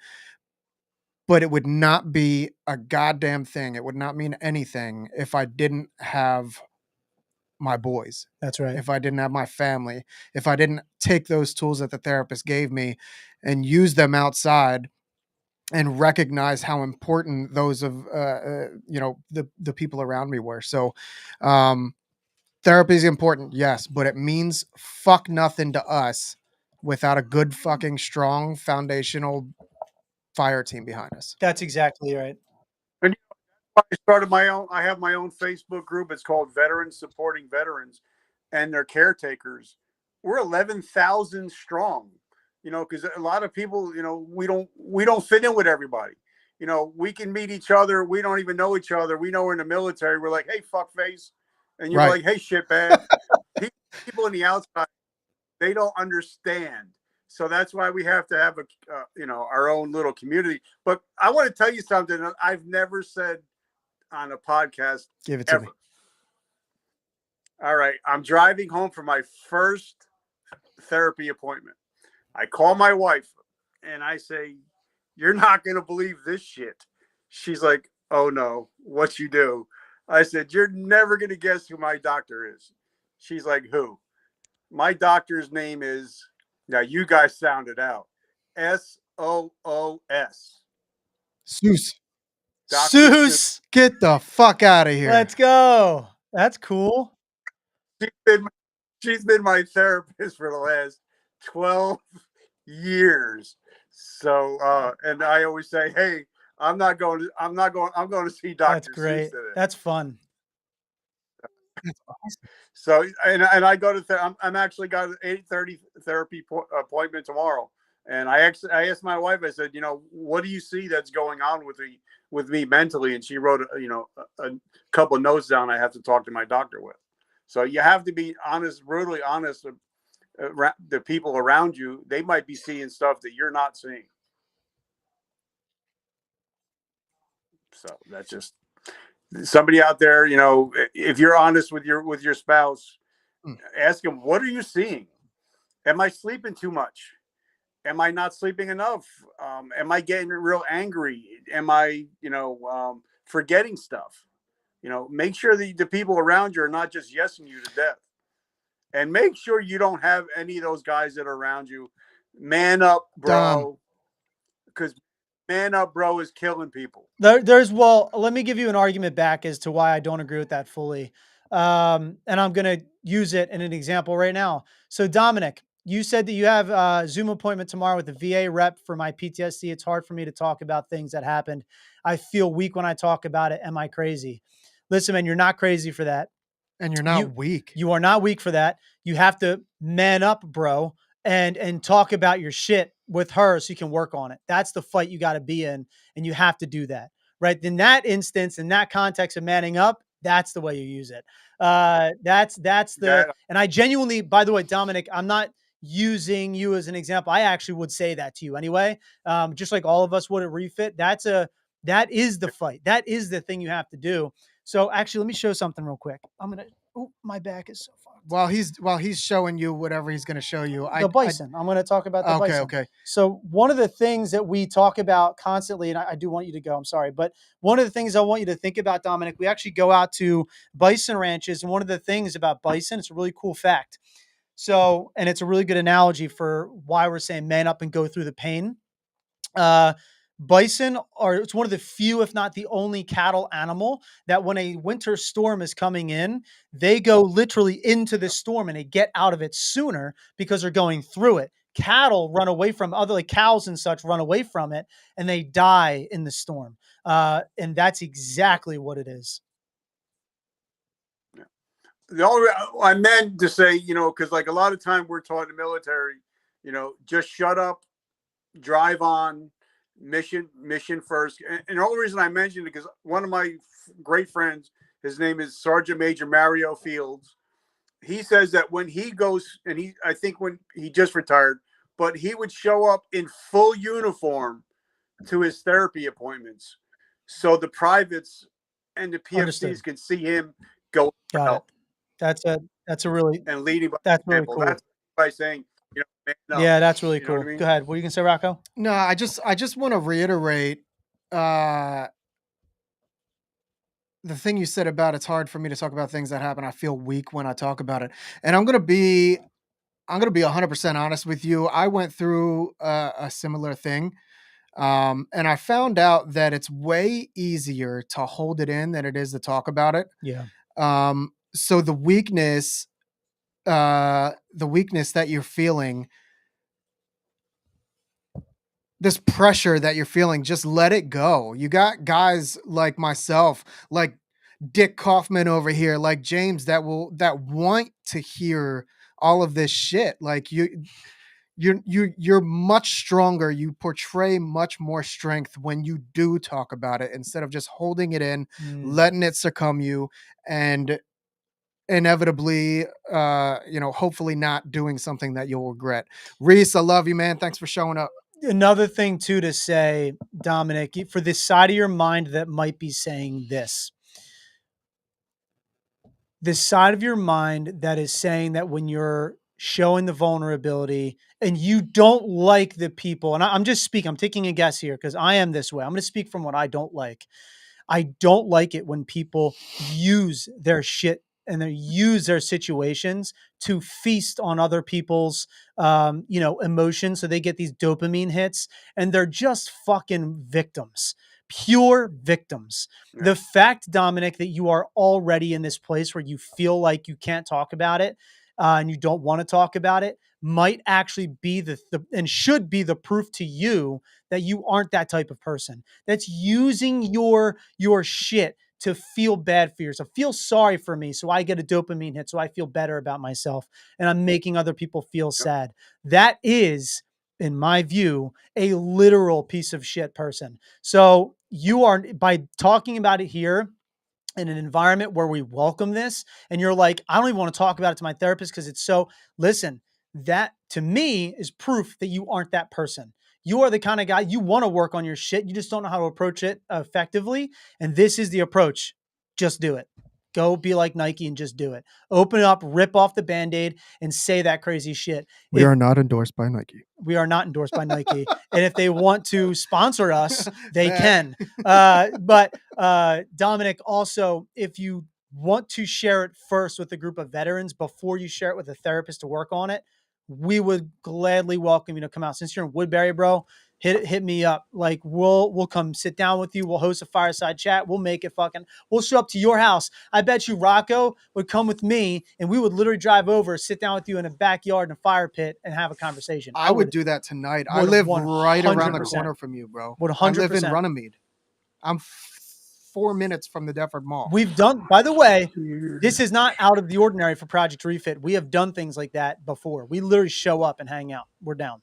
but it would not be a goddamn thing. It would not mean anything if I didn't have my boys. That's right. If I didn't have my family, if I didn't take those tools that the therapist gave me and use them outside and recognize how important those of the people around me were. So therapy is important, yes, but it means fuck nothing to us without a good fucking strong foundational fire team behind us. That's exactly right. And I started my own. I have my own Facebook group. It's called Veterans Supporting Veterans and their caretakers. We're 11,000 strong. Because a lot of people, we don't fit in with everybody. We can meet each other. We don't even know each other. We know we're in the military. We're like, hey, fuck face, and you're Right. like, hey, shitbag. People on the outside, they don't understand. So that's why we have to have our own little community. But I want to tell you something that I've never said on a podcast. Give it to me. All right. I'm driving home from my first therapy appointment. I call my wife and I say, you're not going to believe this shit. She's like, oh no, what you do? I said, you're never going to guess who my doctor is. She's like, who? My doctor's name is, now you guys sound it out, SOOS. Seuss. Dr. Seuss. Get the fuck out of here. Let's go. That's cool. She's been my therapist for the last 12 years. So, and I always say, hey, I'm going to see Dr. That's great. Seuss today. That's fun. That's awesome. So, and I go to, I'm actually got an 8:30 therapy appointment tomorrow. And I asked my wife, I said, what do you see that's going on with me mentally? And she wrote, a couple of notes down I have to talk to my doctor with. So you have to be honest, brutally honest. The people around you, they might be seeing stuff that you're not seeing. So that's just somebody out there, if you're honest with your spouse, ask them, what are you seeing? Am I sleeping too much? Am I not sleeping enough? Am I getting real angry? Am I, forgetting stuff? Make sure that the people around you are not just yesing you to death. And make sure you don't have any of those guys that are around you. Man up, bro. Because man up, bro, is killing people. Well, let me give you an argument back as to why I don't agree with that fully. And I'm going to use it in an example right now. So Dominic, you said that you have a Zoom appointment tomorrow with the VA rep for my PTSD. It's hard for me to talk about things that happened. I feel weak when I talk about it. Am I crazy? Listen, man, you're not crazy for that. And you're not weak. You are not weak for that. You have to man up, bro, and talk about your shit with her so you can work on it. That's the fight you got to be in, and you have to do that. Right? In that instance, in that context of manning up, that's the way you use it. That's the, and I genuinely, by the way, Dominic, I'm not using you as an example. I actually would say that to you anyway. Just like all of us would at Refit. That is the fight. That is the thing you have to do. So actually, let me show something real quick. Oh, my back is so fucked. While he's showing you whatever he's going to show you, the bison. I'm going to talk about the bison. Okay. So one of the things that we talk about constantly, and I do want you to go, I'm sorry, but one of the things I want you to think about, Dominic, we actually go out to bison ranches. And one of the things about bison, it's a really cool fact. So, and it's a really good analogy for why we're saying man up and go through the pain. Bison it's one of the few, if not the only cattle animal that when a winter storm is coming in, they go literally into the storm and they get out of it sooner because they're going through it. Cattle run away from like cows and such run away from it and they die in the storm. And that's exactly what it is. The only I meant to say, because like a lot of time we're taught in the military, just shut up, drive on, mission first. And the only reason I mentioned it because one of my great friends, his name is Sergeant Major Mario Fields. He says that when he goes, and I think when he just retired, but he would show up in full uniform to his therapy appointments, so the privates and the PFCs can see him go. Got it. That's a really and leading by that's example. Really cool. That's by saying, man up. Yeah, that's really cool. I mean? Go ahead. What are you gonna say, Rocco? No, I just want to reiterate the thing you said about it's hard for me to talk about things that happen. I feel weak when I talk about it, and I'm gonna be 100% honest with you. I went through a similar thing, and I found out that it's way easier to hold it in than it is to talk about it. Yeah. So the weakness that you're feeling, this pressure that you're feeling, just let it go. You got guys like myself, like Dick Kaufman over here, like James, that want to hear all of this shit. Like you're much stronger. You portray much more strength when you do talk about it instead of just holding it in, letting it succumb you, and inevitably, hopefully not doing something that you'll regret. Reese, I love you, man. Thanks for showing up. Another thing too to say, Dominic, for this side of your mind that might be saying this side of your mind that is saying that when you're showing the vulnerability and you don't like the people, and I'm just speaking, I'm taking a guess here because I am this way. I'm going to speak from what I don't like. I don't like it when people use their shit and they use their situations to feast on other people's, emotions. So they get these dopamine hits and they're just fucking victims, pure victims. Yeah. The fact, Dominic, that you are already in this place where you feel like you can't talk about it and you don't want to talk about it might actually be and should be the proof to you that you aren't that type of person that's using your shit to feel bad for yourself. Feel sorry for me so I get a dopamine hit so I feel better about myself and I'm making other people feel sad. That is, in my view, a literal piece of shit person. So you are, by talking about it here in an environment where we welcome this and you're like, I don't even want to talk about it to my therapist because it's so, listen, that to me is proof that you aren't that person. You are the kind of guy, you want to work on your shit. You just don't know how to approach it effectively. And this is the approach. Just do it. Go be like Nike and just do it. Open it up, rip off the Band-Aid and say that crazy shit. We are not endorsed by Nike. We are not endorsed by Nike. And if they want to sponsor us, they can. But Dominic, also, if you want to share it first with a group of veterans before you share it with a therapist to work on it, we would gladly welcome you to come out. Since you're in Woodbury, bro, hit me up. Like we'll come sit down with you. We'll host a fireside chat. We'll make it fucking. We'll show up to your house. I bet you Rocco would come with me, and we would literally drive over, sit down with you in a backyard in a fire pit, and have a conversation. I would do that tonight. I would live right around the 100%. corner from you, bro. Would I live in 100%. Runnymede. I'm 4 minutes from the Deptford Mall. We've done, by the way, this is not out of the ordinary for Project Refit. We have done things like that before. We literally show up and hang out. We're down.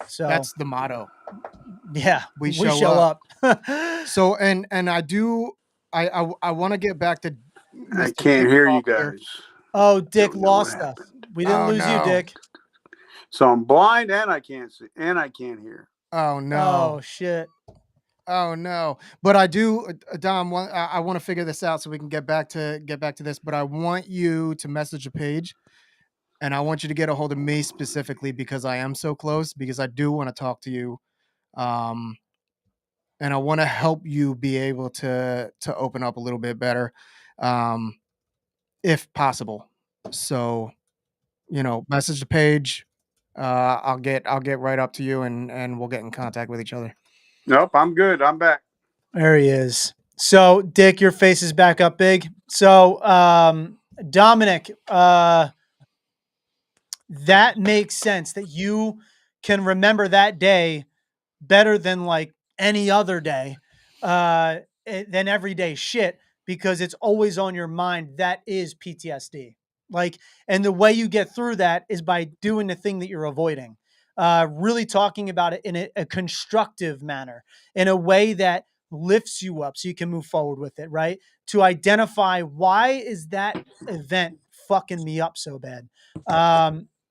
So that's the motto. Yeah, we show up. So and I do I want to get back to I can't hear you guys. Oh, Dick lost us. We didn't lose you, Dick. So I'm blind and I can't see and I can't hear. Oh no. Oh shit. Oh no. But I do, Dom. I want to figure this out so we can get back to this. But I want you to message a page, and I want you to get a hold of me specifically because I am so close. Because I do want to talk to you, and I want to help you be able to open up a little bit better, if possible. So, message the page. I'll get right up to you, and we'll get in contact with each other. Nope, I'm good. I'm back. There he is. So, Dick, your face is back up big. So, Dominic, that makes sense that you can remember that day better than like any other day, than everyday shit, because it's always on your mind. That is PTSD. Like, and the way you get through that is by doing the thing that you're avoiding. Really talking about it in a constructive manner, in a way that lifts you up so you can move forward with it, right? To identify why is that event fucking me up so bad.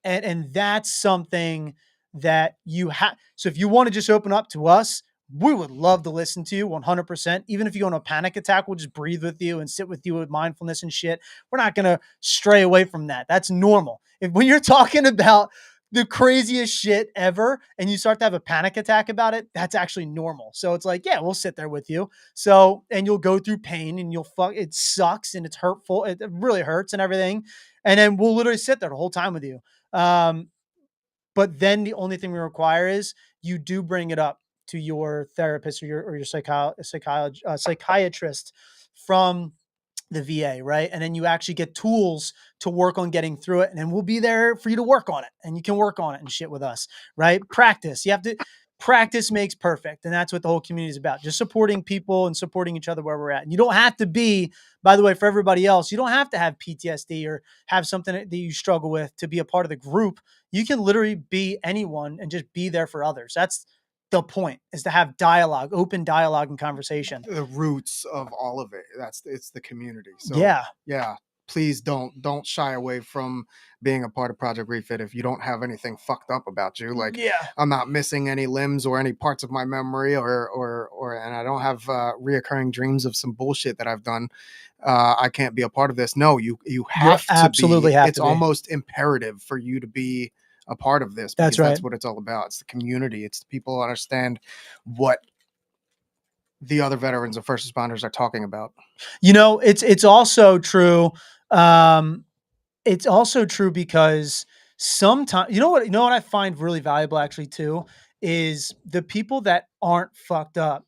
And that's something that you have. So if you want to just open up to us, we would love to listen to you 100%. Even if you go on a panic attack, we'll just breathe with you and sit with you with mindfulness and shit. We're not going to stray away from that. That's normal. When you're talking about the craziest shit ever and you start to have a panic attack about it, that's actually normal. So it's like, yeah, we'll sit there with you. So, and you'll go through pain and it sucks and it's hurtful. It really hurts and everything. And then we'll literally sit there the whole time with you. But then the only thing we require is you do bring it up to your therapist or your psychiatrist from the VA, right? And then you actually get tools to work on getting through it. And then we'll be there for you to work on it. And you can work on it and shit with us, right? Practice. Practice makes perfect. And that's what the whole community is about. Just supporting people and supporting each other where we're at. And you don't have to be, by the way, for everybody else, you don't have to have PTSD or have something that you struggle with to be a part of the group. You can literally be anyone and just be there for others. That's the point, is to have dialogue, open dialogue and conversation. The roots of all of it. It's the community. So yeah. Please don't shy away from being a part of Project Refit if you don't have anything fucked up about you. Like, I'm not missing any limbs or any parts of my memory or and I don't have reoccurring dreams of some bullshit that I've done. I can't be a part of this. No, you have to absolutely be. It's to be. Almost imperative for you to be a part of this. That's right. That's what it's all about. It's the community. It's the people who understand what the other veterans and first responders are talking about. It's also true. It's also true because sometimes, you know what I find really valuable actually too, is the people that aren't fucked up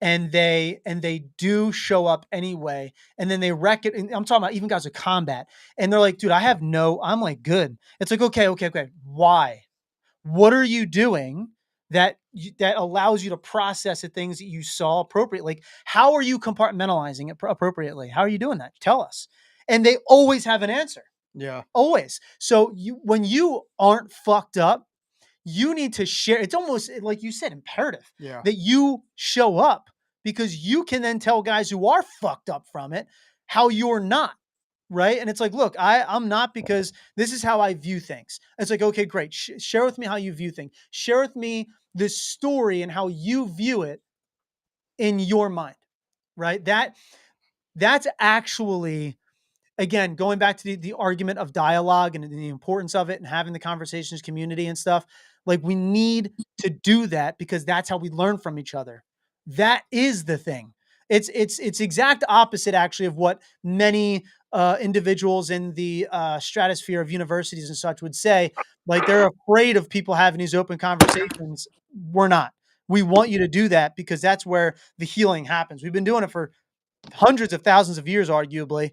and they do show up anyway. And then they wreck it. And I'm talking about even guys with combat and they're like, dude, I'm like, good. It's like, okay. Why? What are you doing that allows you to process the things that you saw appropriately? Like, how are you compartmentalizing it appropriately? How are you doing that? Tell us. And they always have an answer. Yeah. Always. So when you aren't fucked up, you need to share. It's almost like you said, imperative that you show up, because you can then tell guys who are fucked up from it how you're not. Right. And it's like, look, I'm not, because this is how I view things. It's like, okay, great. Share with me how you view things. Share with me the story and how you view it in your mind. Right. That's actually, again, going back to the argument of dialogue and the importance of it and having the conversations community and stuff. Like, we need to do that because that's how we learn from each other. That is the thing. It's exact opposite actually of what many individuals in the stratosphere of universities and such would say, like they're afraid of people having these open conversations. We're not. We want you to do that because that's where the healing happens. We've been doing it for hundreds of thousands of years, arguably,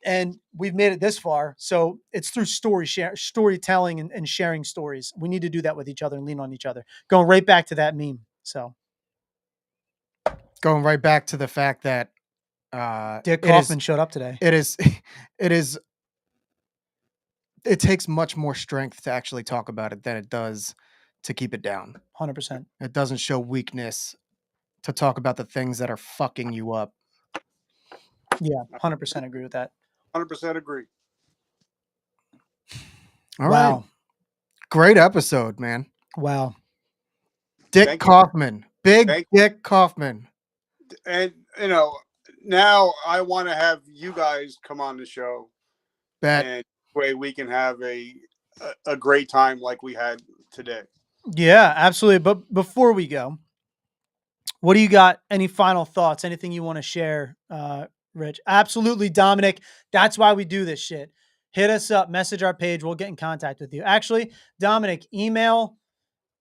and we've made it this far. So it's through storytelling and sharing stories. We need to do that with each other and lean on each other. Going right back to that meme. So going right back to the fact that Dick Kaufman showed up today. It takes much more strength to actually talk about it than it does to keep it down. 100%. It doesn't show weakness to talk about the things that are fucking you up. Yeah, 100% agree with that. 100% agree. All right. Great episode, man. Wow. Dick Kaufman. Big Dick Kaufman. And, now I want to have you guys come on the show. And way we can have a great time like we had today. Yeah, absolutely. But before we go, what do you got? Any final thoughts? Anything you want to share, Rich? Absolutely, Dominic. That's why we do this shit. Hit us up, message our page. We'll get in contact with you. Actually, Dominic, email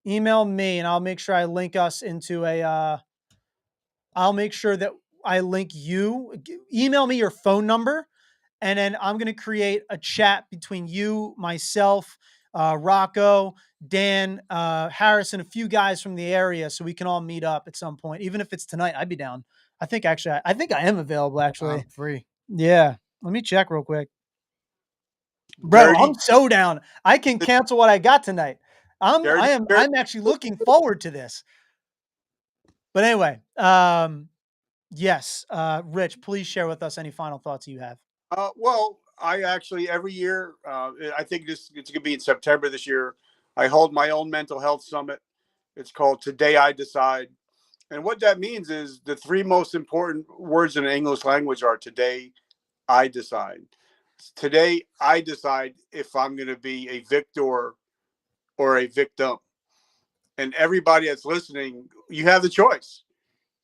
me, and I'll make sure I link us into I'll make sure that I link you. Email me your phone number, and then I'm going to create a chat between you, myself, Rocco, Dan, Harrison, a few guys from the area, so we can all meet up at some point. Even if it's tonight, I'd be down. I think I am available. Actually, free. Yeah, let me check real quick, bro. I'm so down. I can cancel what I got tonight. I'm actually looking forward to this. But anyway, yes, Rich, please share with us any final thoughts you have. Well, I actually every year, I think it's going to be in September this year. I hold my own mental health summit. It's called Today I Decide. And what that means is the three most important words in the English language are today I decide. Today I decide if I'm going to be a victor or a victim. And everybody that's listening, you have the choice.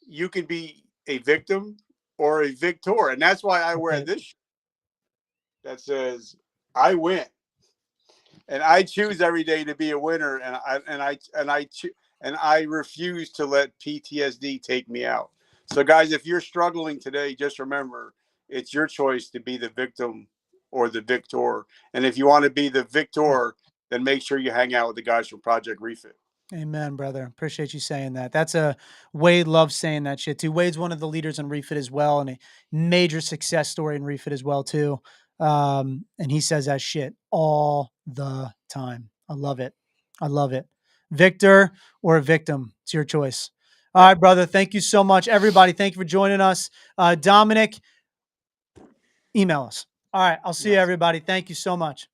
You can be a victim or a victor. And that's why I wear this shirt that says I win. And I choose every day to be a winner, and I refuse to let PTSD take me out. So guys, if you're struggling today, just remember it's your choice to be the victim or the victor. And if you want to be the victor, then make sure you hang out with the guys from Project Refit. Amen, brother. Appreciate you saying that. That's Wade loves saying that shit too. Wade's one of the leaders in Refit as well, and a major success story in Refit as well too. And he says that shit all the time. I love it. I love it. Victor or a victim, it's your choice. All right, brother. Thank you so much, everybody. Thank you for joining us. Dominic, email us. All right, I'll see you, everybody. Thank you so much.